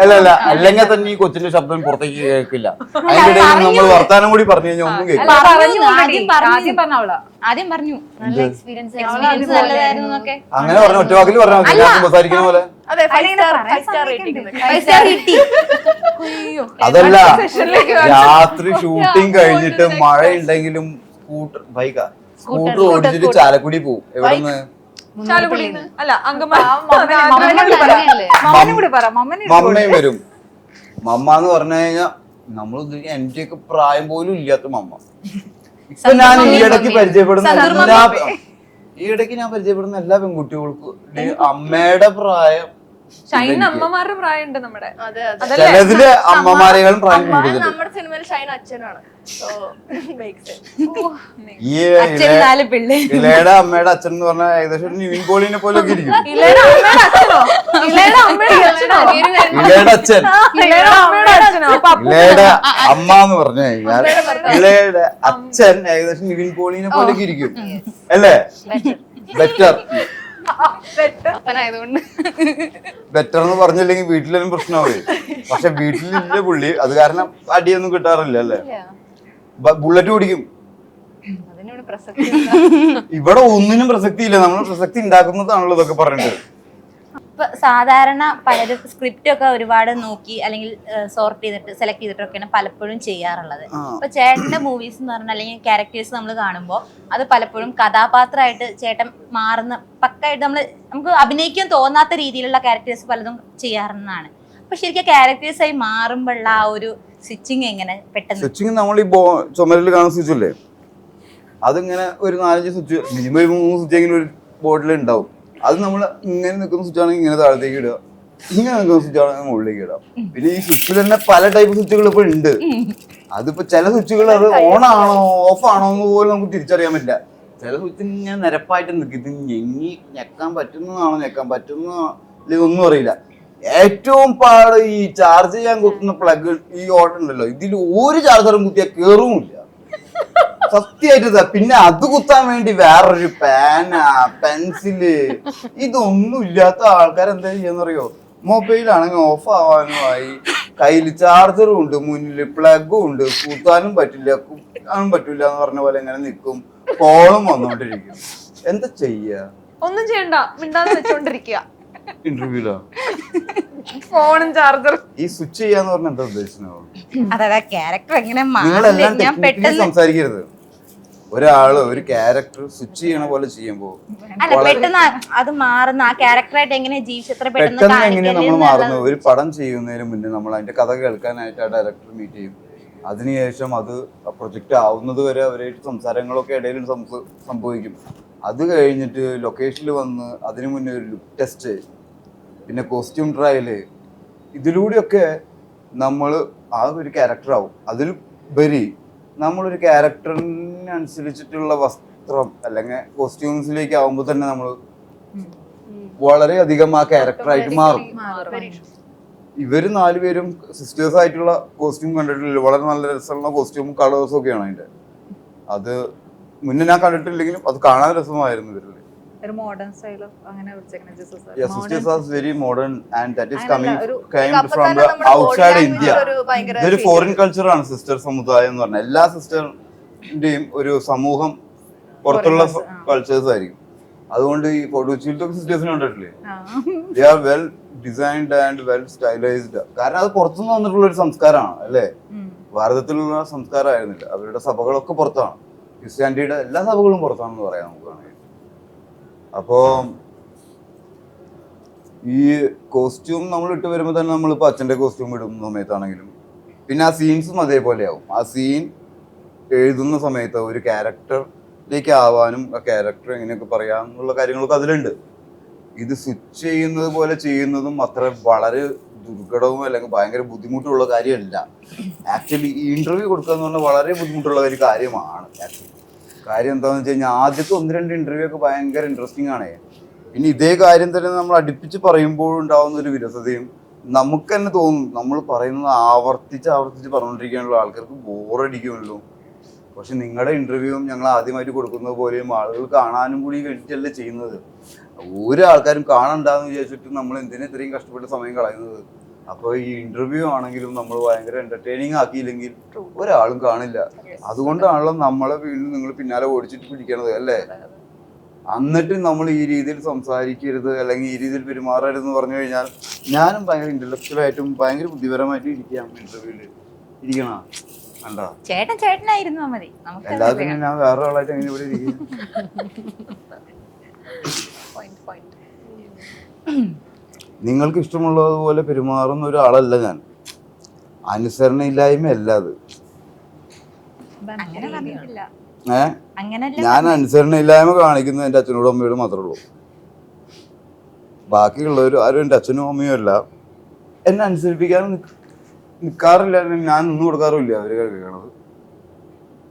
അല്ല അല്ലെങ്കിൽ തന്നെ ഈ കൊച്ചിന്റെ ശബ്ദം പുറത്തേക്ക് കേൾക്കില്ല. അതിന്റെ ഇടയിൽ നമ്മൾ വർത്താനം കൂടി പറഞ്ഞു കഴിഞ്ഞാൽ ഒന്നും കേൾക്കില്ല. ആദ്യം പറഞ്ഞു നല്ല എക്സ്പീരിയൻസ് നല്ലതായിരുന്നു എന്നൊക്കെ. അങ്ങനെ പറഞ്ഞ ഒറ്റ വാക്കിൽ പറഞ്ഞാൽ മതി, ഞാൻ സംസാരിക്കുന്ന പോലെ. അതെ 5-star റേറ്റിംഗ്. അതല്ല, രാത്രി ഷൂട്ടിംഗ് കഴിഞ്ഞിട്ട് മഴ ഉണ്ടെങ്കിലും സ്കൂട്ടർ ഓടിച്ചിട്ട് ചാലക്കുടി പോവും. എവിടെന്ന്? ചാലക്കുടിന്ന് അല്ല മമ്മയും വരും. മമ്മ എന്ന് പറഞ്ഞു കഴിഞ്ഞാൽ നമ്മൾ എന്റെയൊക്കെ പ്രായം പോലും ഇല്ലാത്ത മമ്മ. ഇപ്പൊ ഞാൻ ഈയിടയ്ക്ക് പരിചയപ്പെടുന്ന എല്ലാ പെൺകുട്ടികൾക്കും അമ്മയുടെ പ്രായം, ഷൈൻ അമ്മമാരുടെ പ്രായമുണ്ട് നമ്മുടെ. ചിലതില് അമ്മമാരെക്കാളും പ്രായം കൂടുതൽ. നമ്മുടെ സിനിമയിൽ ഷൈൻ അച്ഛനാണ്. ഈ ഇലയുടെ അമ്മയുടെ അച്ഛൻ എന്ന് പറഞ്ഞാൽ ഏകദേശം നിവിൻ പോളിനെ പോലെ ഒക്കെ ഇരിക്കും. ഇലയുടെ അച്ഛൻ, ഇലയുടെ അമ്മ എന്ന് പറഞ്ഞു കഴിഞ്ഞാൽ ഇലയുടെ അച്ഛൻ ഏകദേശം നിവിൻ പോളിനെ പോലെ ഒക്കെ ഇരിക്കും അല്ലേ? ബെറ്റർ ബെറ്റർ എന്ന് പറഞ്ഞില്ലെങ്കിൽ വീട്ടിലും പ്രശ്നമാവും. പക്ഷെ വീട്ടിലില്ല പുള്ളി, അത് കാരണം അടിയൊന്നും കിട്ടാറില്ല അല്ലേ? ബുള്ളറ്റ് ഓടിക്കും. ഇവിടെ ഒന്നിനും പ്രസക്തി ഇല്ല, നമ്മൾ പ്രസക്തി ഉണ്ടാക്കുന്നതാണല്ലോ ഇതൊക്കെ പറഞ്ഞിട്ട്. ഇപ്പൊ സാധാരണ പലരും സ്ക്രിപ്റ്റ് ഒക്കെ ഒരുപാട് നോക്കി അല്ലെങ്കിൽ സോർട്ട് ചെയ്തിട്ട് സെലക്ട് ചെയ്തിട്ടൊക്കെയാണ് പലപ്പോഴും ചെയ്യാറുള്ളത്. ഇപ്പൊ ചേട്ടന്റെ മൂവീസ് എന്ന് പറഞ്ഞാൽ അല്ലെങ്കിൽ ക്യാരക്ടേഴ്സ് നമ്മൾ കാണുമ്പോൾ അത് പലപ്പോഴും കഥാപാത്രമായിട്ട് ചേട്ടൻ മാറുന്ന പക്കായിട്ട് നമുക്ക് അഭിനയിക്കാൻ തോന്നാത്ത രീതിയിലുള്ള ക്യാരക്ടേഴ്സ് പലതും ചെയ്യാറുള്ളതാണ്. അപ്പൊ ശരിക്കും ക്യാരക്ടേഴ്സായി മാറുമ്പോഴുള്ള ആ ഒരു സ്വിച്ചിങ് എങ്ങനെ പെട്ടെന്ന്? സ്വിച്ചിങ് നമ്മൾ ഈ ചുമരിൽ കാണുന്ന സ്വിച്ച് അല്ലേ, അതിങ്ങനെ ഒരു 4-5 സ്വിച്ച്, മിനിമം 3 സ്വിച്ചെങ്കിലും ഒരു ബോർഡിൽ ഉണ്ടാവും. അത് നമ്മൾ ഇങ്ങനെ നിൽക്കുന്ന സ്വിച്ച് ആണെങ്കിൽ ഇങ്ങനെ താഴത്തേക്ക് ഇടുക, ഇങ്ങനെ നിൽക്കുന്ന സ്വിച്ച് ആണെങ്കിൽ മുകളിലേക്ക് ഇടാം. പിന്നെ ഈ സ്വിച്ചിൽ തന്നെ പല ടൈപ്പ് സ്വിച്ചുകൾ ഇപ്പൊ ഉണ്ട്. അതിപ്പോ ചില സ്വിച്ചുകൾ അത് ഓൺ ആണോ ഓഫ് ആണോ എന്ന് പോലും നമുക്ക് തിരിച്ചറിയാൻ പറ്റില്ല. ചില സ്വിച്ച് ഇങ്ങനെ നിരപ്പായിട്ട് നിൽക്കും. ഇത് ഞെക്കാൻ പറ്റുന്നതാണോ ഞെക്കാൻ പറ്റുന്ന ഒന്നും അറിയില്ല. ഏറ്റവും പാട് ഈ ചാർജ് ചെയ്യാൻ കുത്തുന്ന പ്ലഗ്, ഈ ഓട്ടം ഉണ്ടല്ലോ, ഇതിൽ ഒരു ചാർജറും കുത്തിയാൽ കേറുമില്ല സത്യമായിട്ട്. പിന്നെ അത് കുത്താൻ വേണ്ടി വേറൊരു പേന, പെൻസില്, ഇതൊന്നും ഇല്ലാത്ത ആൾക്കാർ എന്താ ചെയ്യാന്നറിയോ? മൊബൈലാണെങ്കിൽ ഓഫ് ആവാനുമായി, കയ്യിൽ ചാർജറും ഉണ്ട്, മുന്നിൽ പ്ലഗും ഉണ്ട്, കുത്താനും പറ്റില്ല കുത്താനും പറ്റില്ല എന്ന് പറഞ്ഞ പോലെ ഇങ്ങനെ നിൽക്കും, കോളും വന്നോണ്ടിരിക്കും. എന്താ ചെയ്യാ? ഒന്നും ചെയ്യണ്ട, മിണ്ടാതെ വെച്ചോണ്ടിരിക്കുക. ഇന്റർവ്യൂലോ ഫോണും ചാർജറും ഈ സ്വിച്ച് ചെയ്യാന്ന് പറഞ്ഞ എന്താ ഉദ്ദേശിക്കുന്നത്? അതാ ക്യാരക്ടർ എങ്ങനെ നിങ്ങളെല്ലാം ടെക്നിക്കലി സംസാരിക്കരുത്. ഒരാള് ഒരു ക്യാരക്ടർ സ്വിച്ച് ചെയ്യണ പോലെ ചെയ്യുമ്പോ പെട്ടെന്ന് അത് മാറുന്ന ആ ക്യാരക്ടറായിട്ട് എങ്ങനെ ജീവിച്ചത്ര പെട്ടെന്ന് എങ്ങനെ നമ്മൾ മാറുന്നു? ഒരു പടം ചെയ്യുന്നതിന് മുന്നേ നമ്മൾ അതിന്റെ കഥ കേൾക്കാനായിട്ട് ആ ഡയറക്ടർ മീറ്റ് ചെയ്യും. അതിനുശേഷം അത് പ്രൊജക്റ്റ് ആവുന്നത് വരെ അവരായിട്ട് സംസാരങ്ങളൊക്കെ ഇടയിൽ സംഭവിക്കും. അത് കഴിഞ്ഞിട്ട് ലൊക്കേഷനിൽ വന്ന് അതിനു മുന്നേ ഒരു ലുക്ക് ടെസ്റ്റ്, പിന്നെ കോസ്റ്റ്യൂം ട്രയല്, ഇതിലൂടെയൊക്കെ നമ്മൾ ആ ഒരു ക്യാരക്ടറാവും. അതിലുപരി നമ്മളൊരു ക്യാരക്ടറിനനുസരിച്ചിട്ടുള്ള വസ്ത്രം അല്ലെങ്കിൽ കോസ്റ്റ്യൂംസിലേക്ക് ആവുമ്പോൾ തന്നെ നമ്മൾ വളരെയധികം ആ ക്യാരക്ടറായിട്ട് മാറും. ഇവര് 4 പേരും സിസ്റ്റേഴ്സ് ആയിട്ടുള്ള കോസ്റ്റ്യൂം കണ്ടിട്ടില്ല, വളരെ നല്ല രസമുള്ള കോസ്റ്റ്യൂം കളേഴ്സും ഒക്കെയാണ് അതിന്റെ. അത് മുന്നേ ഞാൻ കണ്ടിട്ടില്ലെങ്കിലും അത് കാണാൻ രസമായിരുന്നു. ഇവരിൽ ഒരു മോഡേൺ സ്റ്റൈൽ അങ്ങനെ Yes, sisters are very modern and that is came from the outside India. ഇതൊരു ഫോറിൻ കൾച്ചറാണ് സിസ്റ്റർ സമുദായം എന്ന് പറഞ്ഞാൽ. എല്ലാ സിസ്റ്ററിന്റെയും ഒരു സമൂഹം പുറത്തുള്ള കൾച്ചേഴ്സ് ആയിരിക്കും. അതുകൊണ്ട് ഈ കൊച്ചിയിലത്തെ സിസ്റ്റേഴ്സിനെ കണ്ടിട്ടില്ലേ, they are well designed and well stylized. കാരണം അത് പുറത്തുനിന്ന് വന്നിട്ടുള്ള ഒരു സംസ്കാരമാണ് അല്ലേ, ഭാരതത്തിലുള്ള സംസ്കാരമായിരുന്നില്ല. അവരുടെ സഭകളൊക്കെ പുറത്താണ്, ക്രിസ്ത്യാനിറ്റിയുടെ എല്ലാ സഭകളും പുറത്താണെന്ന് പറയാം നമുക്ക്. അപ്പോ ഈ കോസ്റ്റ്യൂം നമ്മൾ ഇട്ട് വരുമ്പോൾ തന്നെ നമ്മളിപ്പോൾ അച്ഛൻ്റെ കോസ്റ്റ്യൂം ഇടുന്ന സമയത്താണെങ്കിലും പിന്നെ ആ സീൻസും അതേപോലെയാവും. ആ സീൻ എഴുതുന്ന സമയത്ത് ഒരു ക്യാരക്ടറിലേക്ക് ആവാനും ആ ക്യാരക്ടർ എങ്ങനെയൊക്കെ പറയാമെന്നുള്ള കാര്യങ്ങളൊക്കെ അതിലുണ്ട്. ഇത് സ്വിച്ച് ചെയ്യുന്നത് പോലെ ചെയ്യുന്നതും അത്ര വളരെ ദുർഘടവും അല്ലെങ്കിൽ ഭയങ്കര ബുദ്ധിമുട്ടുള്ള കാര്യമല്ല. ആക്ച്വലി ഈ ഇൻ്റർവ്യൂ കൊടുക്കുക എന്ന് പറഞ്ഞാൽ വളരെ ബുദ്ധിമുട്ടുള്ള ഒരു കാര്യമാണ്. ആക്ച്വലി കാര്യം എന്താണെന്ന് വെച്ച് കഴിഞ്ഞാൽ ആദ്യത്തെ 1-2 ഇൻ്റർവ്യൂ ഒക്കെ ഭയങ്കര ഇൻട്രസ്റ്റിംഗ് ആണ്. പിന്നെ ഇതേ കാര്യം തന്നെ നമ്മൾ അടുപ്പിച്ച് പറയുമ്പോൾ ഉണ്ടാകുന്ന ഒരു വിരസതയും നമുക്ക് തന്നെ തോന്നും നമ്മൾ പറയുന്നത് ആവർത്തിച്ച് പറഞ്ഞുകൊണ്ടിരിക്കാനുള്ള ആൾക്കാർക്ക് ബോറടിക്കുമല്ലോ. പക്ഷെ നിങ്ങളുടെ ഇൻ്റർവ്യൂവും ഞങ്ങൾ ആദ്യമായിട്ട് കൊടുക്കുന്നത് പോലെയും ആളുകൾ കാണാനും കൂടി വേണ്ടിയിട്ടല്ലേ ചെയ്യുന്നത്. ഒരു ആൾക്കാരും കാണണ്ടാന്ന് വിചാരിച്ചിട്ട് നമ്മൾ എന്തിനാ ഇത്രയും കഷ്ടപ്പെട്ട് സമയം കളയുന്നത്? അപ്പോൾ ഈ ഇൻ്റർവ്യൂ ആണെങ്കിലും നമ്മൾ ഭയങ്കര എൻ്റർടൈനിങ് ആക്കിയില്ലെങ്കിൽ ഒരാളും കാണില്ല. അതുകൊണ്ടാണല്ലോ നമ്മളെ വീണ്ടും നിങ്ങൾ പിന്നാലെ ഓടിച്ചിട്ട് പിടിക്കണത് അല്ലേ? എന്നിട്ട് നമ്മൾ ഈ രീതിയിൽ സംസാരിക്കരുത് അല്ലെങ്കിൽ ഈ രീതിയിൽ പെരുമാറരുതെന്ന് പറഞ്ഞു കഴിഞ്ഞാൽ ഞാനും ഭയങ്കര ഇൻ്റലക്ച്വലായിട്ടും ഭയങ്കര ബുദ്ധിപരമായിട്ടും ഇരിക്കാം ഇൻ്റർവ്യൂവിൽ ഇരിക്കണ കണ്ടാ. ചേട്ടനായിരുന്നു മതി. എല്ലാത്തിനും ഞാൻ വേറെ ആളായിട്ട് എങ്ങനെ ഇവിടെ ഇരിക്കും? നിങ്ങൾക്ക് ഇഷ്ടമുള്ളതുപോലെ പെരുമാറുന്ന ഒരാളല്ല ഞാൻ. അനുസരണയില്ലായ്മ അല്ല അത്. അങ്ങനെ പറഞ്ഞിട്ടില്ല. ഞാൻ അനുസരണയില്ലായ്മ കാണിക്കുന്നത് എൻ്റെ അച്ഛനോടും അമ്മയോടും മാത്രമേ ഉള്ളൂ. ബാക്കിയുള്ളവർ ആരും എൻ്റെ അച്ഛനും അമ്മയും അല്ല. എന്നെ അനുസരിപ്പിക്കാനും നിൽക്കാറില്ല. ഞാൻ നിന്നു കൊടുക്കാറുമില്ല അവർ കഴിക്കണത്.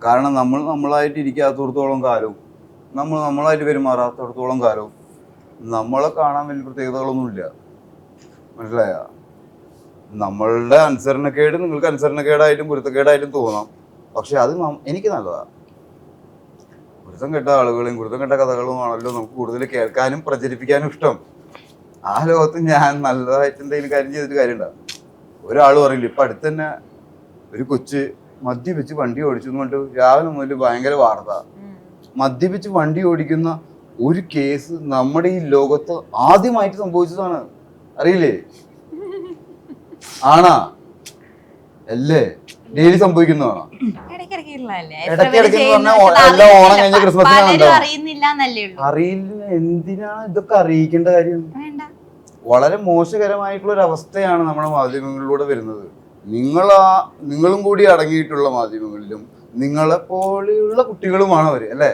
കാരണം നമ്മൾ നമ്മളായിട്ട് ഇരിക്കാത്തടത്തോളം കാലവും നമ്മൾ നമ്മളായിട്ട് പെരുമാറാത്തടത്തോളം കാലവും നമ്മളെ കാണാൻ വലിയ പ്രത്യേകതകളൊന്നുമില്ല. മനസ്സിലായ? നമ്മളുടെ അനുസരണക്കേട് നിങ്ങൾക്ക് അനുസരണക്കേടായിട്ടും പൊരുത്തക്കേടായിട്ടും തോന്നാം. പക്ഷെ അത് എനിക്ക് നല്ലതാണ്. പൊരുത്തം കെട്ട ആളുകളെയും പൊരുത്തം കെട്ട കഥകളുമാണല്ലോ നമുക്ക് കൂടുതൽ കേൾക്കാനും പ്രചരിപ്പിക്കാനും ഇഷ്ടം. ആ ലോകത്ത് ഞാൻ നല്ലതായിട്ട് എന്തെങ്കിലും കാര്യം ചെയ്തിട്ട് കാര്യമുണ്ടാകും. ഒരാൾ പറയില്ല. ഇപ്പം അടുത്ത് തന്നെ ഒരു കൊച്ച് മദ്യപിച്ച് വണ്ടി ഓടിച്ചു എന്ന് പറഞ്ഞിട്ട് രാവിലെ മുതൽ ഭയങ്കര വാർത്ത. മദ്യപിച്ച് വണ്ടി ഓടിക്കുന്ന ഒരു കേസ് നമ്മുടെ ഈ ലോകത്ത് ആദ്യമായിട്ട് സംഭവിച്ചതാണ്. അറിയില്ലേ? ആണാ? അല്ലേ? ഡെയിലി സംഭവിക്കുന്നതാണോ? ഇടയ്ക്കിടയ്ക്ക് എല്ലാ ഓണം കഴിഞ്ഞ ക്രിസ്മസിനാണ്. അറിയില്ല. എന്തിനാണ് ഇതൊക്കെ അറിയിക്കേണ്ട കാര്യം? വളരെ മോശകരമായിട്ടുള്ള ഒരു അവസ്ഥയാണ് നമ്മുടെ മാധ്യമങ്ങളിലൂടെ വരുന്നത്. നിങ്ങളും കൂടി അടങ്ങിയിട്ടുള്ള മാധ്യമങ്ങളിലും നിങ്ങളെ പോലെയുള്ള കുട്ടികളുമാണ് അവർ അല്ലേ?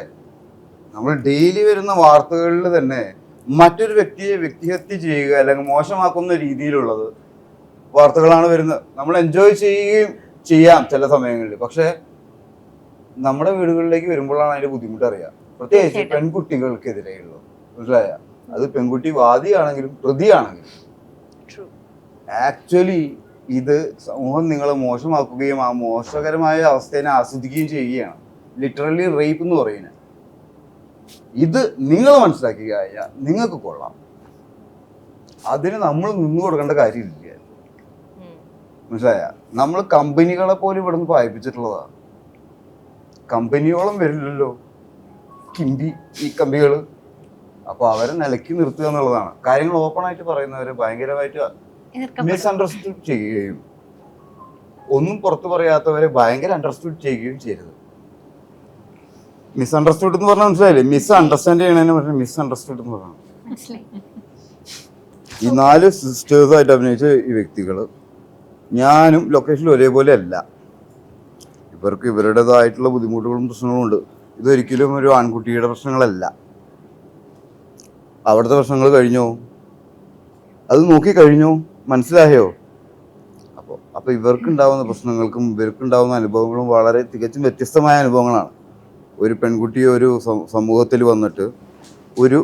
നമ്മൾ ഡെയിലി വരുന്ന വാർത്തകളിൽ തന്നെ മറ്റൊരു വ്യക്തിയെ വ്യക്തിഹത്യ ചെയ്യുക അല്ലെങ്കിൽ മോശമാക്കുന്ന രീതിയിലുള്ളത് വാർത്തകളാണ് വരുന്നത്. നമ്മൾ എൻജോയ് ചെയ്യുകയും ചെയ്യാം ചില സമയങ്ങളിൽ. പക്ഷെ നമ്മുടെ വീടുകളിലേക്ക് വരുമ്പോഴാണ് അതിന്റെ ബുദ്ധിമുട്ട് അറിയാം. പ്രത്യേകിച്ച് പെൺകുട്ടികൾക്കെതിരെയുള്ളത്. മനസ്സിലായ? അത് പെൺകുട്ടി വാദിയാണെങ്കിലും പ്രതിയാണെങ്കിലും ആക്ച്വലി ഇത് സമൂഹം നിങ്ങളെ മോശമാക്കുകയും ആ മോശകരമായ അവസ്ഥയെ ആസ്വദിക്കുകയും ചെയ്യുകയാണ്. ലിറ്ററലി റേപ്പ് എന്ന് പറയുന്നത്. ഇത് നിങ്ങൾ മനസ്സിലാക്കി കഴിഞ്ഞാൽ നിങ്ങൾക്ക് കൊള്ളാം. അതിന് നമ്മൾ നിന്നു കൊടുക്കേണ്ട കാര്യമില്ല. മനസ്സിലായ? നമ്മൾ കമ്പനികളെ പോലും ഇവിടെ നിന്ന് പായിപ്പിച്ചിട്ടുള്ളതാണ്. കമ്പനിയോളം വരില്ലല്ലോ ഈ കമ്പികൾ. അപ്പോൾ അവരെ നിലയ്ക്ക് നിർത്തുക എന്നുള്ളതാണ്. കാര്യങ്ങൾ ഓപ്പൺ ആയിട്ട് പറയുന്നവരെ ഭയങ്കരമായിട്ട് മിസ്അണ്ടർസ്റ്റുഡ് ചെയ്യുകയും ഒന്നും പുറത്ത് പറയാത്തവരെ ഭയങ്കര അണ്ടർസ്റ്റുഡ് ചെയ്യുകയും ചെയ്യരുത്. മിസ്അണ്ടർസ്റ്റുഡ് എന്ന് പറഞ്ഞാൽ മനസ്സിലായില്ലേ? മിസ് അണ്ടർസ്റ്റാൻഡ് ചെയ്യണതിന് പറഞ്ഞാൽ മിസ്അണ്ടർസ്റ്റുഡ് എന്ന് പറഞ്ഞാൽ ഈ 4 സിസ്റ്റേഴ്സായിട്ട് അഭിനയിച്ച ഈ വ്യക്തികൾ ഞാനും ലൊക്കേഷനിൽ ഒരേപോലെ അല്ല. ഇവർക്ക് ഇവരുടേതായിട്ടുള്ള ബുദ്ധിമുട്ടുകളും പ്രശ്നങ്ങളും ഉണ്ട്. ഇതൊരിക്കലും ഒരു ആൺകുട്ടിയുടെ പ്രശ്നങ്ങളല്ല. അവിടുത്തെ പ്രശ്നങ്ങൾ കഴിഞ്ഞോ? അത് നോക്കി കഴിഞ്ഞോ? മനസ്സിലായോ? അപ്പോൾ ഇവർക്കുണ്ടാവുന്ന പ്രശ്നങ്ങൾക്കും ഇവർക്കുണ്ടാവുന്ന അനുഭവങ്ങളും വളരെ തികച്ചും വ്യത്യസ്തമായ അനുഭവങ്ങളാണ്. ഒരു പെൺകുട്ടി ഒരു സമൂഹത്തിൽ വന്നിട്ട് ഒരു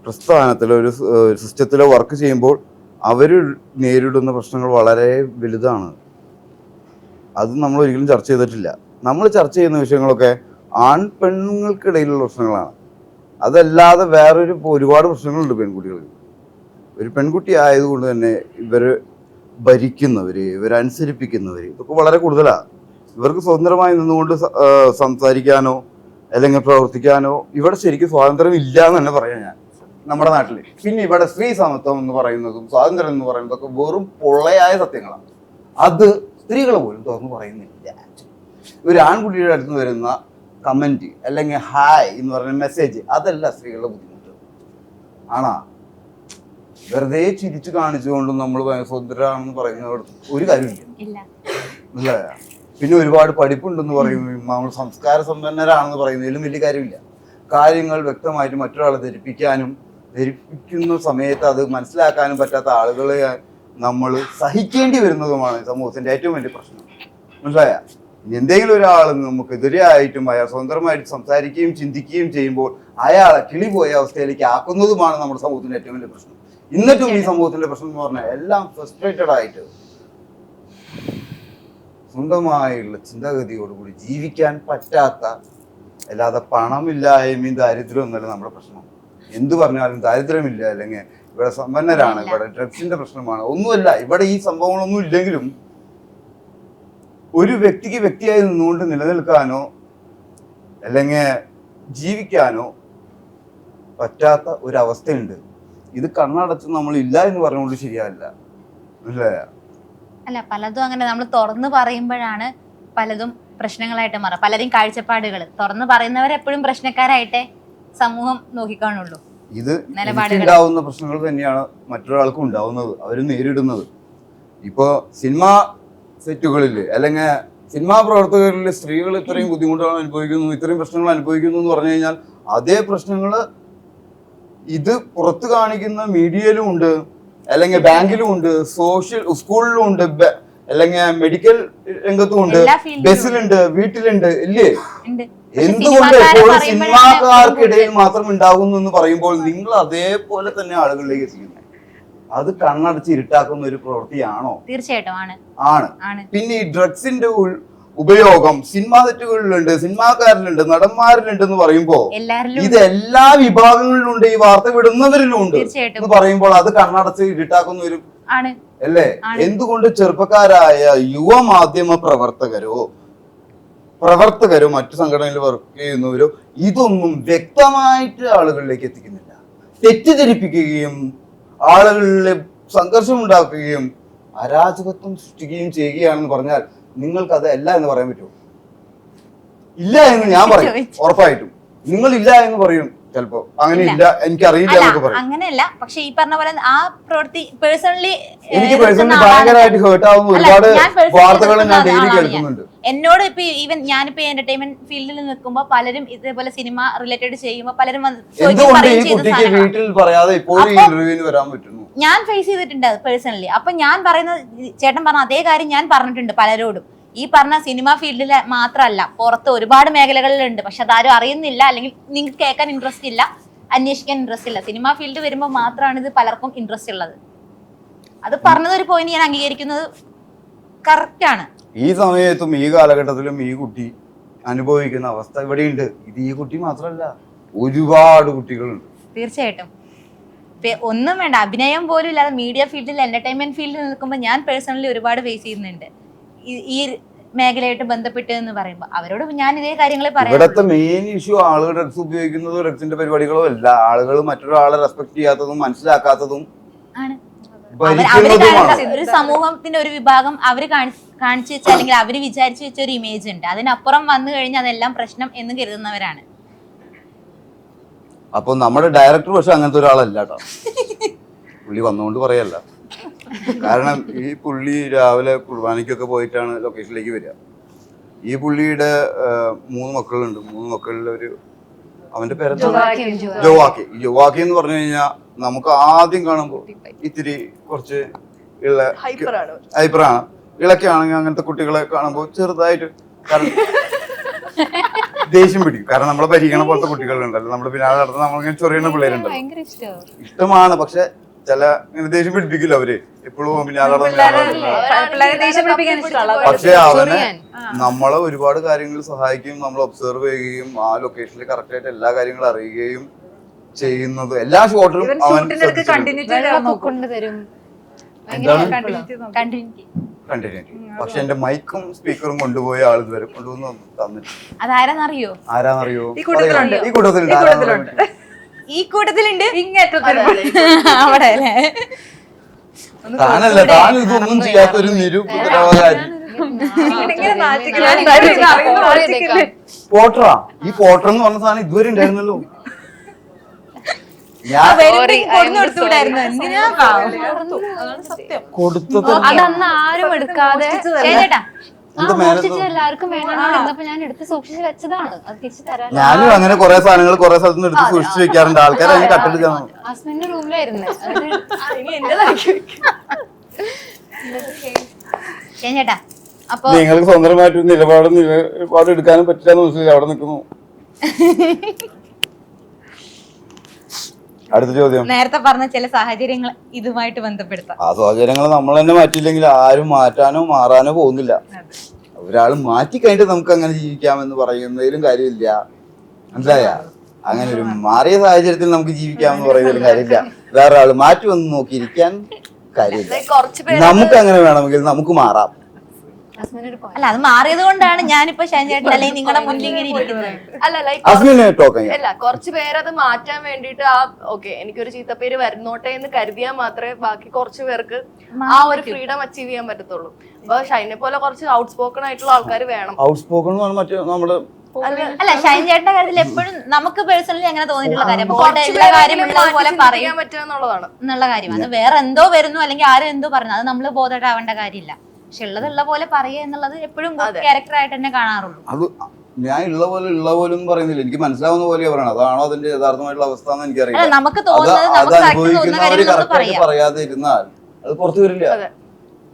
പ്രസ്ഥാനത്തിലോ ഒരു സിസ്റ്റത്തിലോ വർക്ക് ചെയ്യുമ്പോൾ അവർ നേരിടുന്ന പ്രശ്നങ്ങൾ വളരെ വലുതാണ്. അത് നമ്മൾ ഒരിക്കലും ചർച്ച ചെയ്തിട്ടില്ല. നമ്മൾ ചർച്ച ചെയ്യുന്ന വിഷയങ്ങളൊക്കെ പെണ്ണുങ്ങൾക്കിടയിലുള്ള പ്രശ്നങ്ങളാണ്. അതല്ലാതെ വേറൊരു ഒരുപാട് പ്രശ്നങ്ങളുണ്ട് പെൺകുട്ടികൾക്ക്. ഒരു പെൺകുട്ടി ആയതുകൊണ്ട് തന്നെ ഇവർ ഭരിക്കുന്നവർ, ഇവരനുസരിപ്പിക്കുന്നവർ ഇതൊക്കെ വളരെ കൂടുതലാണ്. ഇവർക്ക് സ്വതന്ത്രമായി നിന്നുകൊണ്ട് സംസാരിക്കാനോ അല്ലെങ്കിൽ പ്രവർത്തിക്കാനോ ഇവിടെ ശരിക്കും സ്വാതന്ത്ര്യം ഇല്ല എന്ന് തന്നെ പറയാം ഞാൻ നമ്മുടെ നാട്ടിൽ. പിന്നെ ഇവിടെ സ്ത്രീ സമത്വം എന്ന് പറയുന്നതും സ്വാതന്ത്ര്യം എന്ന് പറയുന്നതൊക്കെ വെറും പൊള്ളയായ സത്യങ്ങളാണ്. അത് സ്ത്രീകൾ പോലും തുറന്നു പറയുന്നില്ല. ഒരു ആൺകുട്ടിയുടെ അടുത്ത് വരുന്ന കമൻറ്റ് അല്ലെങ്കിൽ ഹായ് എന്ന് പറയുന്ന മെസ്സേജ് അതല്ല സ്ത്രീകളുടെ ബുദ്ധിമുട്ട്. ആണാ? വെറുതെ ചിരിച്ചു കാണിച്ചുകൊണ്ടും നമ്മൾ സ്വതന്ത്രരാണെന്ന് പറയുന്നതോട് ഒരു കാര്യമില്ല. ഇല്ല. അല്ലേ? പിന്നെ ഒരുപാട് പഠിപ്പുണ്ടെന്ന് പറയും, നമ്മൾ സംസ്കാര സമ്പന്നരാണെന്ന് പറയുന്നതിലും വലിയ കാര്യമില്ല. കാര്യങ്ങൾ വ്യക്തമായിട്ട് മറ്റൊരാളെ ധരിപ്പിക്കുന്ന സമയത്ത് അത് മനസ്സിലാക്കാനും പറ്റാത്ത ആളുകളെ നമ്മൾ സഹിക്കേണ്ടി വരുന്നതുമാണ് സമൂഹത്തിന്റെ ഏറ്റവും വലിയ പ്രശ്നം. മനസ്സിലായ? എന്തെങ്കിലും ഒരാൾ നമുക്കെതിരെയായിട്ടും അയാൾ സ്വതന്ത്രമായിട്ട് സംസാരിക്കുകയും ചിന്തിക്കുകയും ചെയ്യുമ്പോൾ അയാളെ കിളിപോയ അവസ്ഥയിലേക്ക് ആക്കുന്നതുമാണ് നമ്മുടെ സമൂഹത്തിന്റെ ഏറ്റവും വലിയ പ്രശ്നം. എന്നിട്ടും ഈ സമൂഹത്തിന്റെ പ്രശ്നം എന്ന് പറഞ്ഞാൽ എല്ലാം ഫ്രസ്ട്രേറ്റഡ് ആയിട്ട് സ്വന്തമായുള്ള ചിന്താഗതിയോടുകൂടി ജീവിക്കാൻ പറ്റാത്ത, അല്ലാതെ പണമില്ലായ്മയും ദാരിദ്ര്യവും ഒന്നല്ല നമ്മുടെ പ്രശ്നം. എന്തു പറഞ്ഞാലും ദാരിദ്ര്യമില്ല, അല്ലെങ്കിൽ ഇവിടെ സമ്പന്നരാണ്, ഇവിടെ ഡ്രഗ്സിന്റെ പ്രശ്നമാണ്, ഒന്നുമല്ല. ഇവിടെ ഈ സംഭവങ്ങളൊന്നും ഇല്ലെങ്കിലും ഒരു വ്യക്തിക്ക് വ്യക്തിയായി നിന്നുകൊണ്ട് നിലനിൽക്കാനോ അല്ലെങ്കിൽ ജീവിക്കാനോ പറ്റാത്ത ഒരവസ്ഥയുണ്ട്. ഇത് കണ്ണടച്ച് നമ്മൾ ഇല്ല എന്ന് പറഞ്ഞുകൊണ്ട് ശരിയല്ല. അല്ല, പലതും അങ്ങനെ നമ്മൾ തുറന്നു പറയുമ്പോഴാണ് പലതും പ്രശ്നങ്ങളായിട്ട് മാറുക. പലരും കാഴ്ചപ്പാടുകൾ തുറന്നു പറയുന്നവരെപ്പോഴും പ്രശ്നക്കാരായിട്ടേ സമൂഹം നോക്കിക്കാണുള്ളൂ. ഇത് ഉണ്ടാവുന്ന പ്രശ്നങ്ങൾ തന്നെയാണ് മറ്റൊരാൾക്കും ഉണ്ടാവുന്നത്, അവർ നേരിടുന്നത്. ഇപ്പോ സിനിമാ സെറ്റുകളിൽ അല്ലെങ്കിൽ സിനിമാ പ്രവർത്തകരിൽ സ്ത്രീകൾ ഇത്രയും ബുദ്ധിമുട്ടുകൾ അനുഭവിക്കുന്നു, ഇത്രയും പ്രശ്നങ്ങൾ അനുഭവിക്കുന്നു എന്ന് പറഞ്ഞു കഴിഞ്ഞാൽ അതേ പ്രശ്നങ്ങൾ ഇത് പുറത്ത് കാണിക്കുന്ന മീഡിയയിലും ഉണ്ട്, അല്ലെങ്കിൽ ബാങ്കിലും ഉണ്ട്, സ്കൂളിലും ഉണ്ട്, അല്ലെങ്കിൽ മെഡിക്കൽ രംഗത്തും ഉണ്ട്, ബസ്സിലുണ്ട്, വീട്ടിലുണ്ട്, ഇല്ലേ? എന്തുകൊണ്ട് എപ്പോഴും സിനിമാക്കാർക്കിടയിൽ മാത്രം ഉണ്ടാകുന്നു എന്ന് പറയുമ്പോൾ നിങ്ങൾ അതേപോലെ തന്നെ ആളുകളിലേക്ക് എത്തിക്കുന്നു. അത് കണ്ണടച്ച് ഇരുട്ടാക്കുന്ന ഒരു പ്രവൃത്തിയാണോ? തീർച്ചയായിട്ടും ആണ്. പിന്നെ ഈ ഡ്രഗ്സിന്റെ ഉപയോഗം സിനിമാ തെറ്റുകളിലുണ്ട്, സിനിമാക്കാരിലുണ്ട്, നടന്മാരിലുണ്ട് എന്ന് പറയുമ്പോ ഇത് എല്ലാ വിഭാഗങ്ങളിലുണ്ട്, ഈ വാർത്ത വിടുന്നവരിലും ഉണ്ട് എന്ന് പറയുമ്പോൾ അത് കണ്ണടച്ച് ഇരുട്ടാക്കുന്ന ഒരു അല്ലേ? എന്തുകൊണ്ട് ചെറുപ്പക്കാരായ യുവമാധ്യമ പ്രവർത്തകരോ മറ്റു സംഘടനയിൽ വർക്ക് ചെയ്യുന്നവരോ ഇതൊന്നും വ്യക്തമായിട്ട് ആളുകളിലേക്ക് എത്തിക്കുന്നില്ല? തെറ്റിദ്ധരിപ്പിക്കുകയും ആളുകളിലെ സംഘർഷം ഉണ്ടാക്കുകയും അരാജകത്വം സൃഷ്ടിക്കുകയും ചെയ്യുകയാണെന്ന് പറഞ്ഞാൽ നിങ്ങൾക്ക് അത് അല്ല എന്ന് പറയാൻ പറ്റുമോ? ഇല്ല എന്ന് ഞാൻ പറയും, ഉറപ്പായിട്ടും. നിങ്ങൾ ഇല്ല എന്ന് പറയും ചിലപ്പോ. അങ്ങനെ ഇല്ല, എനിക്കറിയില്ല എന്നൊക്കെ പറയും. അങ്ങനെയല്ല, പക്ഷെ ഈ പറഞ്ഞ പോലെ ആ പ്രവൃത്തി എനിക്ക് പേഴ്സണലി ഭയങ്കരമായിട്ട് ഹേർട്ട് ആവുന്ന ഒരുപാട് വാർത്തകൾ ഞാൻ ഡെയിലി കേൾക്കുന്നുണ്ട്. എന്നോട് ഇപ്പൊ ഈവൻ ഞാനിപ്പോ എന്റർടൈൻമെന്റ് ഫീൽഡിൽ നിൽക്കുമ്പോൾ പലരും ഇതേപോലെ സിനിമ റിലേറ്റഡ് ചെയ്യുമ്പോൾ പലരും വീട്ടിൽ പറയാതെ ഇപ്പോഴും ഇന്റർവ്യൂവിന് വരാൻ പറ്റുന്നു. ഞാൻ ഫേസ് ചെയ്തിട്ടുണ്ട് പേഴ്സണലി. അപ്പൊ ഞാൻ പറയുന്ന ചേട്ടൻ പറഞ്ഞ അതേ കാര്യം ഞാൻ പറഞ്ഞിട്ടുണ്ട് പലരോടും. ഈ പറഞ്ഞ സിനിമ ഫീൽഡിൽ മാത്രമല്ല, പുറത്ത് ഒരുപാട് മേഖലകളിലുണ്ട്. പക്ഷെ അതാരും അറിയുന്നില്ല, അല്ലെങ്കിൽ നിങ്ങൾക്ക് കേൾക്കാൻ ഇൻട്രസ്റ്റ് ഇല്ല, അന്വേഷിക്കാൻ ഇൻട്രസ്റ്റ് ഇല്ല. സിനിമ ഫീൽഡ് വരുമ്പോൾ മാത്രമാണ് ഇത് പലർക്കും ഇൻട്രസ്റ്റ് ഉള്ളത്. അത് പറഞ്ഞതൊരു പോയിന്റ് ഞാൻ അംഗീകരിക്കുന്നത് കറക്റ്റ് ആണ്. ഈ സമയത്തും ഈ കാലഘട്ടത്തിലും ഈ കുട്ടി അനുഭവിക്കുന്ന അവസ്ഥ ഇവിടെയുണ്ട്. ഇത് ഈ കുട്ടി മാത്രമല്ല, ഒരുപാട് കുട്ടികളുണ്ട്. തീർച്ചയായിട്ടും. ഒന്നും വേണ്ട, അഭിനയം പോലും ഇല്ലാതെ മീഡിയ ഫീൽഡിൽ, എന്റർടൈൻമെന്റ് ഫീൽഡിൽ നിൽക്കുമ്പോൾ ഞാൻ പേഴ്സണലി ഒരുപാട് ഫേസ് ചെയ്യുന്നുണ്ട് ഈ മേഖലയായിട്ട് ബന്ധപ്പെട്ട് എന്ന് പറയുമ്പോൾ. അവരോട് ഞാൻ ഇതേ കാര്യങ്ങളെ പറയാം. ഇവിടുത്തെ മെയിൻ ഇഷ്യൂ ആളുകൾ ഡ്രഗ്സ് ഉപയോഗിക്കുന്നതോ ഡ്രഗ്സിന്റെ പരിപാടികളോ അല്ല, ആളുകൾ മറ്റൊരാളെ റെസ്പെക്ട് ചെയ്യാത്തതും മനസ്സിലാക്കാത്തതും ആണ്. ഒരു സമൂഹത്തിന്റെ ഒരു വിഭാഗം അവര് കാണിച്ചു വെച്ച, അല്ലെങ്കിൽ അവര് വിചാരിച്ചു വെച്ച ഒരു ഇമേജ് ഉണ്ട്. അതിനപ്പുറം വന്നു കഴിഞ്ഞാൽ അതെല്ലാം പ്രശ്നം എന്ന് കരുതുന്നവരാണ്. അപ്പൊ നമ്മുടെ ഡയറക്ടർ പക്ഷെ അങ്ങനത്തെ ഒരാളല്ല കേട്ടോ. പുള്ളി വന്നുകൊണ്ട് പറയല്ല. കാരണം ഈ പുള്ളി രാവിലെ കുർബാനയ്ക്കൊക്കെ പോയിട്ടാണ് ലൊക്കേഷനിലേക്ക് വരിക. ഈ പുള്ളിയുടെ 3 മക്കളുണ്ട്. 3 മക്കളിൽ അവന്റെ പേര് ജോവാക്കി എന്ന് പറഞ്ഞു കഴിഞ്ഞാൽ നമുക്ക് ആദ്യം കാണുമ്പോൾ ഇത്തിരി കുറച്ച് ഹൈപ്പറാണ്. ഇളക്കെ ആണെങ്കിൽ അങ്ങനത്തെ കുട്ടികളെ കാണുമ്പോൾ ചെറുതായിട്ട് ദേഷ്യം പിടിക്കും. കാരണം നമ്മളെ പരിഗണന പോലത്തെ കുട്ടികളുണ്ടല്ലോ, നമ്മുടെ പിന്നാലെ നടത്തുന്ന നമ്മളിങ്ങനെ ചൊറിയുന്ന പിള്ളേരുണ്ടല്ലോ. ഇഷ്ടമാണ്, പക്ഷെ ചില ഇങ്ങനെ ദേഷ്യം പിടിപ്പിക്കില്ല അവര് എപ്പോഴും പിന്നാലെ. പക്ഷെ അവനെ നമ്മളെ ഒരുപാട് കാര്യങ്ങൾ സഹായിക്കുകയും നമ്മൾ ഒബ്സർവ് ചെയ്യുകയും ആ ലൊക്കേഷനിൽ കറക്റ്റ് ആയിട്ട് എല്ലാ കാര്യങ്ങളും അറിയുകയും ചെയ്യുന്നത് എല്ലാ ഷോട്ടിലും അവൻ കണ്ടിന്യൂറ്റി. പക്ഷെ എന്റെ മൈക്കും സ്പീക്കറും കൊണ്ടുപോയ ആൾ ഇതുവരെ കൊണ്ടുവന്ന് തന്നിട്ട് ആരാന്നറിയോ? ഈ കൂട്ടത്തിലുണ്ട്. അവിടെ താനല്ല, താൻ ഇതൊന്നും ചെയ്യാത്തൊരു നിരുപദ്രവകാരി. പോട്ടറാ. ഈ പോട്ടർ എന്ന് പറഞ്ഞ സാധനം ഇതുവരെ ഉണ്ടായിരുന്നല്ലോ. കൊടുത്തുവിടായിരുന്നു എന്തിനാ പാവം. കൊടുത്തത് അതന്ന് ആരും എടുക്കാതെ ചേട്ടാ മോഷ്ടിച്ച് എല്ലാവർക്കും വേണമെന്ന് ഇരുന്നപ്പോ ഞാൻ എടുത്ത് സൂക്ഷിച്ച് വെച്ചതാണ്. അത് തിരിച്ചു തരാൻ ഞാനും അങ്ങനെ കുറെ സാധനങ്ങൾ കുറെ സ്ഥലത്ത് നിന്ന് എടുത്ത് സൂക്ഷിച്ചു വെക്കാറുണ്ട്. ആൾക്കാർ അതിന് കട്ടെടുക്കാൻ ഹസ്ബൻഡിന്റെ റൂമിലായിരുന്നു. ചേട്ടാ അപ്പൊ നിങ്ങൾക്ക് സ്വന്തമായിട്ട് നിലപാട് എടുക്കാനും പറ്റില്ല എന്ന് മനസ്സിലായി അവിടെ നിൽക്കുന്നു. അടുത്ത ചോദ്യം. നേരത്തെ പറഞ്ഞ ചില സാഹചര്യങ്ങൾ ഇതുമായിട്ട് ബന്ധപ്പെടുത്താം. ആ സാഹചര്യങ്ങൾ നമ്മൾ തന്നെ മാറ്റിയില്ലെങ്കിൽ ആരും മാറ്റാനോ മാറാനോ പോകുന്നില്ല. ഒരാൾ മാറ്റി കഴിഞ്ഞിട്ട് നമുക്ക് അങ്ങനെ ജീവിക്കാമെന്ന് പറയുന്നതിലും കാര്യമില്ല. മനസ്സിലായ? അങ്ങനെ ഒരു മാറിയ സാഹചര്യത്തിൽ നമുക്ക് ജീവിക്കാമെന്ന് പറയുന്നതിലും കാര്യമില്ല. വേറെ ആള് മാറ്റി വന്ന് നോക്കിയിരിക്കാൻ കാര്യമില്ല. നമുക്ക് അങ്ങനെ വേണമെങ്കിൽ നമുക്ക് മാറാം. അല്ല അത് മാറിയത് കൊണ്ടാണ് ഞാനിപ്പോ ഷൈൻചേട്ടൻ അല്ലെങ്കിൽ നിങ്ങളുടെ മുന്നിൽ ഇങ്ങനെ ഇരിക്കുന്നത്. അല്ല അസ്മിനെ ടോക്കൻ അല്ല, കുറച്ച് പേരത് മാറ്റാൻ വേണ്ടിട്ട് ഓക്കെ എനിക്കൊരു ചീത്തപ്പേര് വരുന്നോട്ടെ എന്ന് കരുതിയാൽ മാത്രമേ ബാക്കി കുറച്ച് പേർക്ക് ആ ഒരു ഫ്രീഡം അച്ചീവ് ചെയ്യാൻ പറ്റത്തുള്ളൂ. അപ്പൊ ഷൈനെ പോലെ കുറച്ച് ഔട്ട് സ്പോക്കൺ ആയിട്ടുള്ള ആൾക്കാർ വേണം. ഔട്ട് സ്പോക്കൺ മറ്റേ നമ്മുടെ അല്ല ഷൈൻചേട്ടന്റെ കാര്യത്തിൽ എപ്പോഴും നമുക്ക് പേഴ്സണലി അങ്ങനെ തോന്നിയിട്ടുള്ള കാര്യം എല്ലാ കാര്യം പോലെ പറയാൻ പറ്റുമെന്നുള്ളതാണ് എന്നുള്ള കാര്യം. അത് വേറെ എന്തോ വരുന്നു അല്ലെങ്കിൽ ആരും എന്തോ പറഞ്ഞു അത് നമ്മള് ബോധമാവേണ്ട കാര്യമില്ല. പക്ഷെ ഉള്ളതുള്ള പോലെ പറയുക എന്നുള്ളത് എപ്പോഴും ക്യാരക്ടർ ആയിട്ട് തന്നെ കാണാറുള്ളൂ. അത് ഞാൻ ഉള്ള പോലെ പറയുന്നില്ല. എനിക്ക് മനസ്സിലാവുന്ന പോലെ പറയണം. അതാണോ അതിന്റെ യഥാർത്ഥമായിട്ടുള്ള അവസ്ഥ എന്ന് എനിക്കറിയില്ല. നമുക്ക് തോന്നുന്നത് അത് അനുഭവിക്കുന്നവര് കറക്റ്റായിട്ട് പറയാതെ ഇരുന്നാൽ അത് പുറത്തു വരില്ല.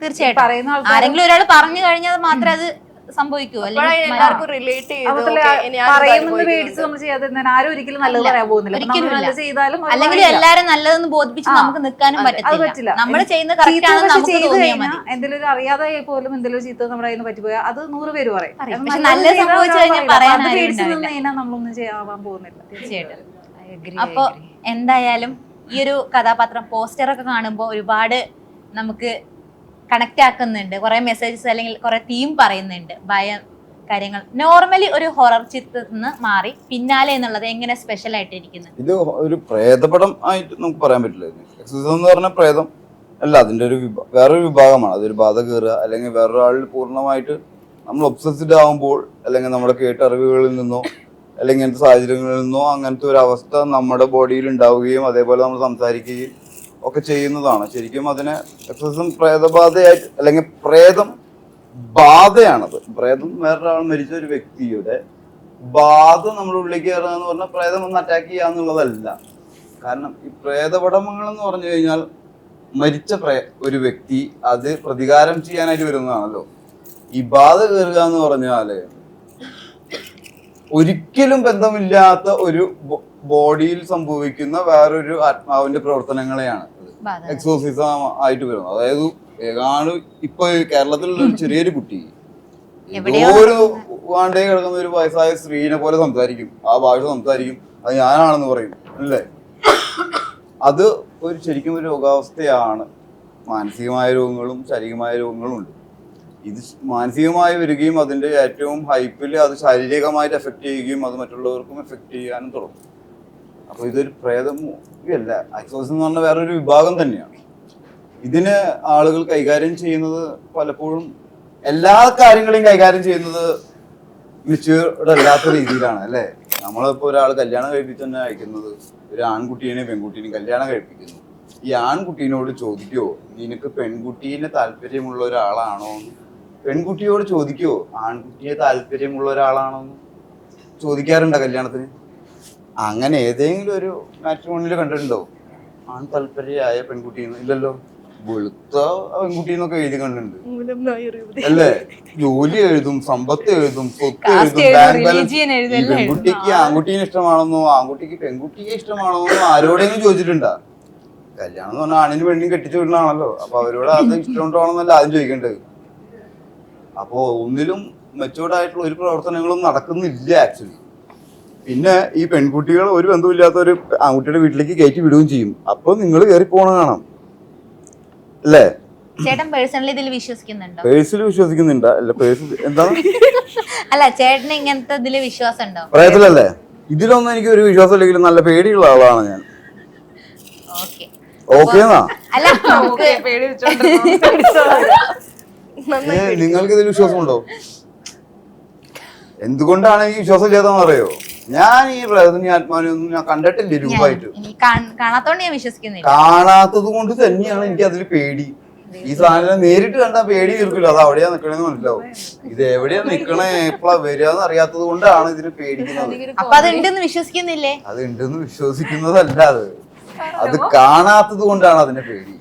തീർച്ചയായിട്ടും ആരെങ്കിലും ഒരാൾ പറഞ്ഞു കഴിഞ്ഞാൽ മാത്രമേ അത് സംഭവിക്കൂ. എല്ലാവർക്കും റിലേറ്റ് പറയുന്നത് പേടിച്ച് നമ്മൾ ചെയ്യാതിരുന്നാൽ ആരും ഒരിക്കലും നല്ലത് പറയാൻ പോകുന്നില്ല. ചെയ്താലും അല്ലെങ്കിൽ എല്ലാരും നല്ലതെന്ന് ബോധിപ്പിച്ച് നമുക്ക് നിൽക്കാനും പറ്റില്ല. നമ്മൾ ചെയ്യുന്ന എന്തെങ്കിലും ഒരു അറിയാതെ പോലും എന്തെങ്കിലും ചീത്ത നമ്മുടെ കയ്യിൽ നിന്ന് പറ്റിപ്പോയാൽ അത് 100 പേര് പറയും. പക്ഷെ നല്ലത് സംഭവിച്ചു കഴിഞ്ഞാൽ പറയാൻ നമ്മളൊന്നും ചെയ്യാൻ പോകുന്നില്ല. തീർച്ചയായിട്ടും. അപ്പൊ എന്തായാലും ഈ ഒരു കഥാപാത്രം പോസ്റ്ററൊക്കെ കാണുമ്പോൾ ഒരുപാട് നമുക്ക് കണക്ട് ആക്കുന്നുണ്ട്. കുറെ മെസ്സേജസ് അല്ലെങ്കിൽ കുറെ തീം പറയുന്നുണ്ട്, ഭയം കാര്യങ്ങൾ. നോർമലി ഒരു ഹൊറർ ചിത്രത്തിൽ നിന്ന് മാറി പിന്നാലെ എന്നുള്ളത് എങ്ങനെ സ്പെഷ്യൽ ആയിട്ടിരിക്കുന്നത്? ഇത് ഒരു പ്രേതപടം ആയിട്ട് നമുക്ക് പറയാൻ പറ്റില്ല. എക്സോസിസം എന്ന് പറഞ്ഞ പ്രേതം അല്ല, അതിന്റെ ഒരു വേറൊരു വിഭാഗമാണ്. അതൊരു ബാധ കയറുക അല്ലെങ്കിൽ വേറൊരാളിൽ പൂർണ്ണമായിട്ട് നമ്മൾ ഒബ്സസ്ഡ് ആകുമ്പോൾ അല്ലെങ്കിൽ നമ്മുടെ കേട്ടറിവുകളിൽ നിന്നോ അല്ലെങ്കിൽ ഇങ്ങനത്തെ സാഹചര്യങ്ങളിൽ നിന്നോ അങ്ങനത്തെ ഒരു അവസ്ഥ നമ്മുടെ ബോഡിയിൽ ഉണ്ടാവുകയും അതേപോലെ നമ്മൾ സംസാരിക്കുകയും ഒക്കെ ചെയ്യുന്നതാണ്. ശരിക്കും അതിനെ എക്സോസിസം പ്രേതബാധയായിട്ട് അല്ലെങ്കിൽ പ്രേതം ബാധയാണത്. പ്രേതം വേറൊരാൾ മരിച്ച ഒരു വ്യക്തിയുടെ ബാധ നമ്മുടെ ഉള്ളിലേക്ക് കയറുക എന്ന് പറഞ്ഞാൽ പ്രേതം ഒന്ന് അറ്റാക്ക് ചെയ്യുക എന്നുള്ളതല്ല. കാരണം ഈ പ്രേതപടമങ്ങൾ എന്ന് പറഞ്ഞു കഴിഞ്ഞാൽ മരിച്ച ഒരു വ്യക്തി അത് പ്രതികാരം ചെയ്യാനായിട്ട് വരുന്നതാണല്ലോ. ഈ ബാധ കയറുക എന്ന് പറഞ്ഞാല് ഒരിക്കലും ബന്ധമില്ലാത്ത ഒരു ബോഡിയിൽ സംഭവിക്കുന്ന വേറൊരു ആത്മാവിന്റെ പ്രവർത്തനങ്ങളെയാണ് എക്സോസിസം ആയിട്ട് വരുന്നത്. അതായത് ഏതാണ്ട് ഇപ്പൊ കേരളത്തിലുള്ള ഒരു ചെറിയൊരു കുട്ടി ഒരു വാണ്ടേ കിടക്കുന്ന ഒരു വയസ്സായ സ്ത്രീനെ പോലെ സംസാരിക്കും, ആ ഭാഷ സംസാരിക്കും, അത് ഞാനാണെന്ന് പറയും അല്ലേ. അത് ഒരു ശരിക്കും ഒരു രോഗാവസ്ഥയാണ്. മാനസികമായ രോഗങ്ങളും ശാരീരികമായ രോഗങ്ങളും ഉണ്ട്. ഇത് മാനസികമായി വരികയും അതിന്റെ ഏറ്റവും ഹൈപ്പിൽ അത് ശാരീരികമായിട്ട് എഫക്ട് ചെയ്യുകയും അത് മറ്റുള്ളവർക്കും എഫക്ട് ചെയ്യാനും തുടങ്ങും. അപ്പൊ ഇതൊരു പ്രേതം മൂവിയല്ല. എക്സോസിസം എന്ന് പറഞ്ഞാൽ വേറൊരു വിഭാഗം തന്നെയാണ്. ഇതിന് ആളുകൾ കൈകാര്യം ചെയ്യുന്നത് പലപ്പോഴും എല്ലാ കാര്യങ്ങളെയും കൈകാര്യം ചെയ്യുന്നത് മെച്യൂർഡ് അല്ലാത്ത രീതിയിലാണ് അല്ലേ. നമ്മളിപ്പോ ഒരാൾ കല്യാണം കഴിപ്പിച്ച് തന്നെ അയക്കുന്നത് ഒരു ആൺകുട്ടീനെയും പെൺകുട്ടീനെയും കല്യാണം കഴിപ്പിക്കുന്നു. ഈ ആൺകുട്ടീനോട് ചോദിക്കുവോ നിനക്ക് പെൺകുട്ടീനെ താല്പര്യമുള്ള ഒരാളാണോ എന്ന്? പെൺകുട്ടിയോട് ചോദിക്കുവോ ആൺകുട്ടിയെ താല്പര്യമുള്ള ഒരാളാണോ എന്ന്? ചോദിക്കാറുണ്ടോ കല്യാണത്തിന്? അങ്ങനെ ഏതെങ്കിലും ഒരു മാട്രിമോണിയിൽ കണ്ടിട്ടുണ്ടോ ആൺ താല്പര്യമായ പെൺകുട്ടീന്ന്? ഇല്ലല്ലോ. വെളുത്ത പെൺകുട്ടീന്നൊക്കെ എഴുതി കണ്ടിട്ടുണ്ട് അല്ലേ. ജോലി എഴുതും, സമ്പത്ത് എഴുതും, സ്വത്ത് എഴുതും, ബാങ്ക് ബാലൻസ്. ഈ പെൺകുട്ടിക്ക് ആൺകുട്ടീനെ ഇഷ്ടമാണെന്നോ ആൺകുട്ടിക്ക് പെൺകുട്ടിയെ ഇഷ്ടമാണെന്നോ ആരോടെങ്കിലും ചോദിച്ചിട്ടുണ്ടാ? കല്യാണം എന്ന് പറഞ്ഞാൽ ആണിന് പെണ്ണിനും കെട്ടിച്ചു വിടണാണല്ലോ. അപ്പൊ അവരോട് അത് ഇഷ്ടമുണ്ടോണെന്നല്ല ആദ്യം ചോദിക്കേണ്ടത്. അപ്പോ ഒന്നിലും മെച്ചൂർഡ് ആയിട്ടുള്ള ഒരു പ്രവർത്തനങ്ങളും നടക്കുന്നില്ല ആക്ച്വലി. പിന്നെ ഈ പെൺകുട്ടികൾ ഒരു ബന്ധമില്ലാത്ത ഒരു ആൺകുട്ടിയുടെ വീട്ടിലേക്ക് കയറ്റി വിടുകയും ചെയ്യും. അപ്പൊ നിങ്ങൾ കയറി പോണ കാണാം അല്ലേ. ചേട്ടൻ പേഴ്സണലി ഇതിൽ വിശ്വസിക്കുന്നുണ്ടോ? പേഴ്സണലി വിശ്വസിക്കുന്നുണ്ട് അല്ല എന്താണ് അല്ല ചേട്ടന് ഇങ്ങനത്തെ ഇതില് വിശ്വാസം ഉണ്ടോ? പ്രയത്തിലല്ലേ. ഇതിലൊന്നും എനിക്ക് ഒരു വിശ്വാസം ഇല്ലെങ്കിലും നല്ല പേടിയുള്ള ആളാണ് ഞാൻ. ഓക്കേന്നാ. അല്ല നിങ്ങൾക്ക് ഇതിൽ വിശ്വാസമുണ്ടോ? എന്തുകൊണ്ടാണ് ഈ വിശ്വാസം ചെയ്തതെന്ന് അറിയോ? ഞാൻ ഈ പ്രേതത്തിനെ ആത്മാവിനെയൊന്നും ഞാൻ കണ്ടിട്ടില്ല രൂപമായിട്ട്. കാണാത്തോണ്ട് ഞാൻ വിശ്വസിക്കുന്നില്ല. കാണാത്തത് കൊണ്ട് തന്നെയാണ് എനിക്ക് അതിൽ പേടി. ഈ സാധനം നേരിട്ട് കണ്ടാൽ പേടി തീർക്കില്ല. അത് അവിടെയാ നിക്കണെന്ന് മനസ്സിലാവും. ഇത് എവിടെയാ നിക്കണേ എപ്പോഴാ വരികയെന്ന് അറിയാത്തത് കൊണ്ടാണ് ഇതിന് പേടിക്കുന്നത്. അപ്പൊ അത് ഉണ്ടെന്ന് വിശ്വസിക്കുന്നില്ലേ? അത് ഉണ്ടെന്ന് വിശ്വസിക്കുന്നതല്ല, അത് കാണാത്തത് കൊണ്ടാണ് അതിന്റെ പേടി.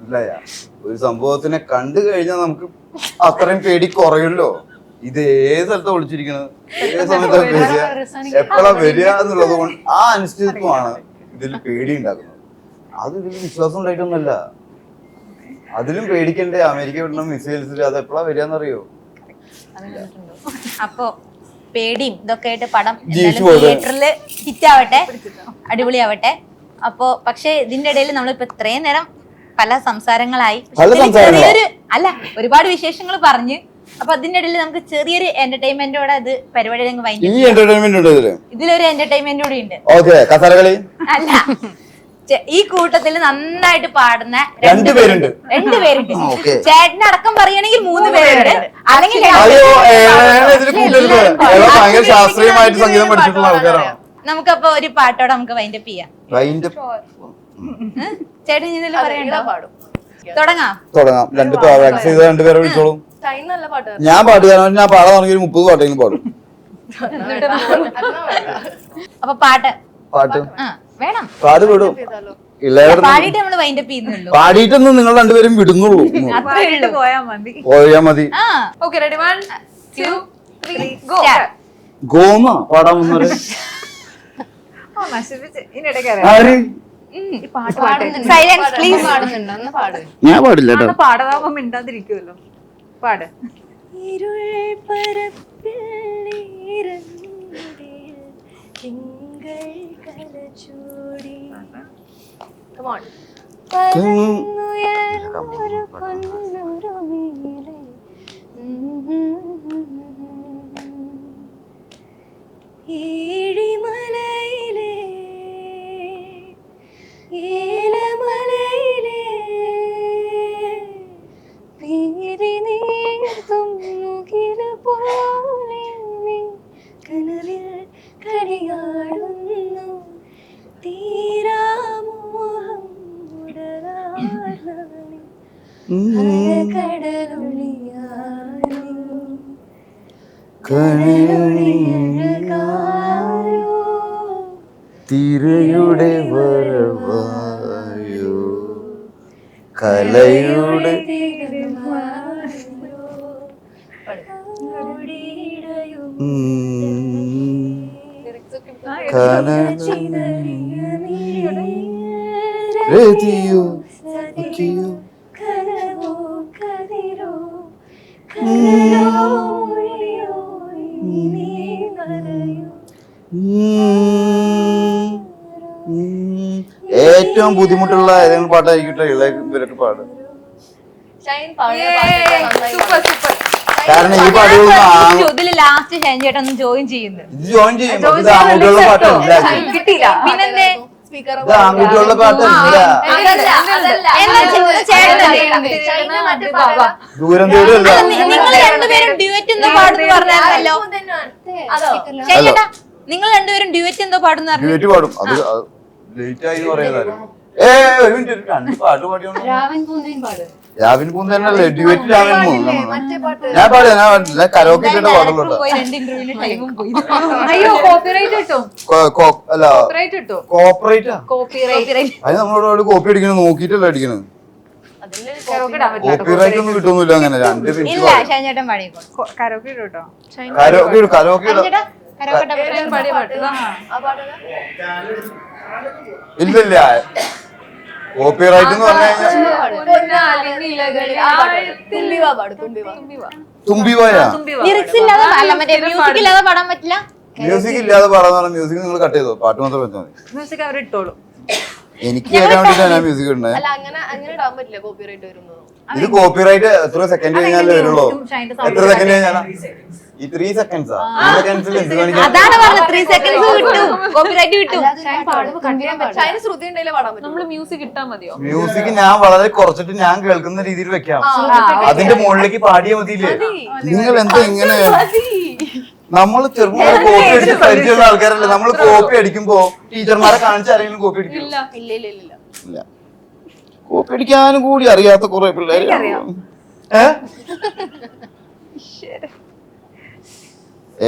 ഇല്ലയാ, ഒരു സംഭവത്തിനെ കണ്ടു കഴിഞ്ഞാൽ നമുക്ക് അത്രയും പേടി കുറയുമല്ലോ. ഇത് ഏത് സ്ഥലത്താ ഒളിച്ചിരിക്കണത്, ഏത് സമയത്താണ് വരിക, എപ്പോഴാ വരിക എന്നുള്ളത് കൊണ്ട് ആ അനിശ്ചിതത്വമാണ് ഇതിൽ പേടി ഉണ്ടാക്കുന്നത്. അത് ഇതിൽ വിശ്വാസം ഉണ്ടായിട്ടൊന്നുമല്ല. അതിലും പേടിക്കണ്ടേ അമേരിക്ക വിടുന്ന മിസൈൽസിൽ അത് എപ്പോഴാ വരികയെന്നറിയോ? അപ്പൊ പേടിയും ഇതൊക്കെ ആയിട്ട് പടം തിയേറ്ററില് ഹിറ്റാവട്ടെ, അടിപൊളിയാവട്ടെ. അപ്പൊ പക്ഷെ ഇതിന്റെ ഇടയിൽ നമ്മളിപ്പോ ഇത്രയും നേരം പല സംസാരങ്ങളായി, ചെറിയൊരു അല്ല ഒരുപാട് വിശേഷങ്ങൾ പറഞ്ഞ്. അപ്പൊ അതിന്റെ ഇടയിൽ നമുക്ക് ചെറിയൊരു എന്റർടൈൻമെന്റോടെ ഇത് പരിപാടി ഇതിലൊരു എന്റർടൈൻമെന്റ് കൂടി ഉണ്ട്. അല്ല, ഈ കൂട്ടത്തിൽ നന്നായിട്ട് പാടുന്ന രണ്ടുപേരുണ്ട്. ചേട്ടനടക്കം പറയുകയാണെങ്കിൽ 3 പേരുണ്ട്. അല്ലെങ്കിൽ നമുക്കപ്പോ ഒരു പാട്ടോടെ നമുക്ക് വൈൻഡപ്പ് ചെയ്യാം. ചേട്ടൻ ഇതിൽ പറയണ്ടോ? തുടങ്ങാം. രണ്ടുപേരെ വിളിച്ചോളും. ഞാൻ പാട്ട് തരാൻ ഞാൻ പാടാൻ തുടങ്ങി 30 പാട്ടെങ്കിലും പാടും. അപ്പൊ പാട്ട് വേണം, പാട് വിടും. പാടിയിട്ട് നമ്മള് വൈൻഡപ്പ് ചെയ്യുന്നുള്ളൂ. പാടിയിട്ടൊന്നും നിങ്ങൾ രണ്ടുപേരും വിടുന്നുള്ളൂ. പോയാ മതി. ഗോമ പാടാൻ വന്നത് സൈലൻസ് പ്ലീസ്. ഞാൻ പാടില്ല കേട്ടോ. പാടാതാവുമ്പോ മിണ്ടാതിരിക്കുമല്ലോ. പാട്. ഏഴിമലയിലെ ഏലമലയിലെ പേരി നീർത്തും മുകില് പോലെ കനവിൽ കളിയാടുന്നു തീരാമോഹം തിരയുടെ വരവായോ കലയുടെ രതിയോ സഖിയോ കനവോ കതിരോ ഏറ്റവും ബുദ്ധിമുട്ടുള്ള ഏതെങ്കിലും പാട്ടായിരിക്കട്ടെ ഇവരൊക്കെ പാട്. കാരണം ഈ പാട്ടുകൾ ലാസ്റ്റ് ഷൈൻ ചേട്ടൻ ഒന്ന് ജോയിൻ ചെയ്യുന്നു. ഇത് ജോയിൻ ചെയ്യും. ഇത് ആൺകുട്ടികളുടെ പാട്ടല്ല, പിന്നെന്തേ ഇത് ആൺകുട്ടികളുടെ പാട്ടല്ല. ദൂരം ദൂരമല്ല. നിങ്ങൾ രണ്ടുപേരും ഡ്യൂറ്റ് എന്തോ പാടുന്നു പറഞ്ഞാലോ? ചേട്ടാ നിങ്ങൾ രണ്ടുപേരും ഡ്യൂറ്റ് എന്തോ പാടുന്ന ഡ്യൂറ്റ് പാടും. അത് ലേറ്റ് ആയി പറയുന്നത്. ഒരു മിനിറ്റ്, 2 പാട്ട് പാടിയോണ്ട് രാവിൻ പൂന്ത് തന്നെയല്ലേ ഡ്യൂറ്റ്. രാവിൻ പൂന്ത് ഞാൻ പാടിയ ഞാൻ കരോക്കെ ഇട്ടിട്ട് പാടുള്ളൂ. അയ്യോ കോപ്പിറൈറ്റ് കിട്ടും. അല്ല കോപ്പറേറ്റാ. അത് നമ്മളോട് കോപ്പി അടിക്കണത് നോക്കിയിട്ടല്ല അടിക്കണത്. കോപ്പിറൈറ്റ് ഒന്നും കിട്ടുന്നില്ല അങ്ങനെ. 2 മിനിറ്റ് ഇല്ല ഷൈൻ ചേട്ടൻ പാടിക്കോ. കരോക്കെ ഇടും കേട്ടോ. കരോക്കെ ഇല്ലില്ല. കോപ്പിറൈറ്റ് എന്ന് പറഞ്ഞു തുമ്പിവായാ ലിറിക്സ് ഇല്ലാതെ അല്ല മറ്റേ മ്യൂസിക് ഇല്ലാതെ പാടാൻ പറ്റില്ല. മ്യൂസിക് ഇല്ലാതെ പാടാന്ന് പറഞ്ഞാൽ മ്യൂസിക് നിങ്ങൾ കട്ട് ചെയ്തോ, പാട്ട് മാത്രം വെച്ചാൽ മതി. മ്യൂസിക് അവർ ഇട്ടോളും. എനിക്ക് കേൾക്കാൻ വേണ്ടിട്ടാണ് ഞാൻ മ്യൂസിക് ഇടുന്നത്. ഇത് കോപ്പിറൈറ്റ് എത്ര സെക്കൻഡ് കഴിഞ്ഞാലേ വരുള്ളൂ. എത്ര സെക്കൻഡ് കഴിഞ്ഞാലാ? ഈ 3 സെക്കൻഡ്സാ. 3 സെക്കൻഡ്സിൽ എന്ത് കാണിക്കാം? അതാണ് പറഞ്ഞത് 3 സെക്കൻഡ്സ് കിട്ടും, കോപ്പിറൈറ്റ് കിട്ടും. നമ്മള് മ്യൂസിക് ഇട്ടാ മതിയോ? മ്യൂസിക് ഞാൻ വളരെ കുറച്ചിട്ട് ഞാൻ കേൾക്കുന്ന രീതിയിൽ വെക്കാം. അതിന്റെ മുകളിലേക്ക് പാടിയാ മതിയില്ലേ? നിങ്ങൾ എന്താ ഇങ്ങനെ നമ്മൾ ചെറുപ്പം കോപ്പി അടിച്ച് പരിചയമുള്ള ആൾക്കാരല്ലേ. നമ്മൾ കോപ്പി അടിക്കുമ്പോ ടീച്ചർമാരെ കാണിച്ച് ആരെങ്കിലും കോപ്പി അടിക്കില്ല. ഇല്ല ഇല്ല ഇല്ല ഇല്ല. കോപ്പി അടിക്കാനും കൂടി അറിയാത്ത കുറെ പിള്ളേര്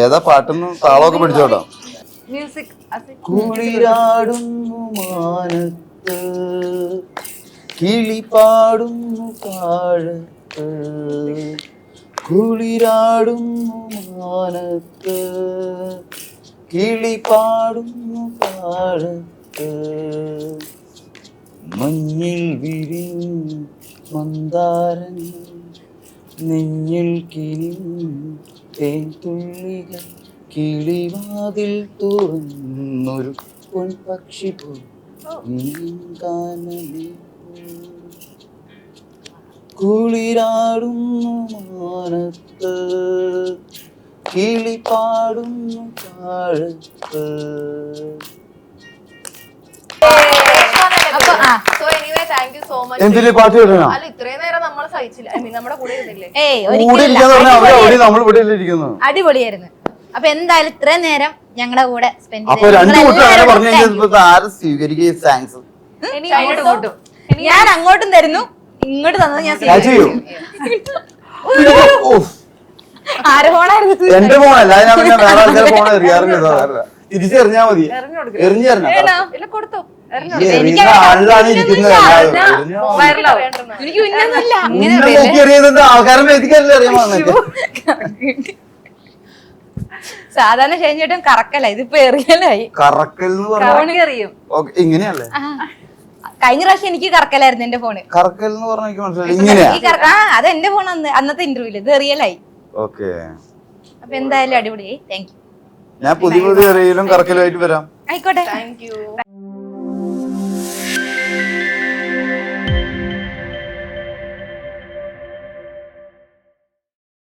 ഏതാ പാട്ടെന്ന് താളമൊക്കെ പിടിച്ചോട്ടോ. മ്യൂസിക് കുളിരാടുന്നു മാനത്ത് കിളി പാടുന്നു താഴത്ത് കുളിരാടുന്നു മാനത്ത് കിളി പാടുന്നു താഴത്ത് മഞ്ഞിൽ വിരിഞ്ഞു മന്ദാരങ്ങൾ നെഞ്ഞിൽ കിനിഞ്ഞു തേൻതുള്ളികൾ കിളിവാതിൽ തുറന്നൊരു പൊൻപക്ഷി പോൽ നീങ്കാനമേ കുളിരാടുന്നു മാനത്ത് കിളി പാടുന്നു താഴത്ത്. So anyway thank you so much. എന്തിന് പാട്ട് കേട്ടോ? അല്ല ഇത്രയും നേരം നമ്മൾ സഹിച്ചില്ല. ഐ മീൻ നമ്മുടെ കൂടെ ഇരുന്നില്ലേ? കൂടെ ഇരിക്കാന്ന് പറഞ്ഞാൽ അവര് നമ്മൾ ഇവിടെ ഇരിക്കുന്നു. അടിപൊളിയായിരുന്നു. അപ്പൊ എന്തായാലും ഇത്രയും നേരം ഞങ്ങളുടെ കൂടെ സ്പെൻഡ് അപ്പൊ രണ്ടു കൂട്ടം പറഞ്ഞു കഴിഞ്ഞാൽ ആരും സ്വീകരിക്കുക താങ്ക്സ്. ഞാൻ അങ്ങോട്ടും തരുന്നു, ഇങ്ങോട്ട് തന്നത് ഞാൻ ആരെ ഫോണായിരുന്നു? എന്റെ ഫോണല്ല, ഞാൻ പിന്നെ വേറെ ആൾക്കാരെ ഫോൺ എറിയാറില്ല. തിരിച്ചെറിഞ്ഞാ മതി. എറിഞ്ഞു തരണം. ഇല്ല കൊടുത്തോ. ആളിലാണ് ഇരിക്കുന്നത്. എനിക്ക് പിന്നൊന്നുമില്ല. നോക്കി എറിയുന്നത് ആൾക്കാരെ വേദിക്കല്ലേ അറിയാൻ വന്നിട്ട്. സാധാരണ കഴിഞ്ഞിട്ടും കറക്കല, ഇതിപ്പോ എറിയലായി. കറക്കൽ എന്ന് പറഞ്ഞാൽ ഇങ്ങനെയല്ലേ? കഴിഞ്ഞ പ്രാവശ്യം എനിക്ക് കറക്കലായിരുന്നു എന്റെ ഫോണ്. കറക്കൽ എന്ന് പറഞ്ഞാൽ എനിക്ക് മനസ്സിലായി. ഇങ്ങനെയാ? അത് എന്റെ ഫോൺ അന്നത്തെ ഇന്റർവ്യൂല്. ഇത് റിയലായി. ഓക്കെ. അപ്പൊ എന്തായാലും അടിപൊളിയായി. Thank you. ഞാൻ പുതിയ എറിയലും കറക്കലുമായിട്ട് വരാം. ആയിക്കോട്ടെ. Thank you.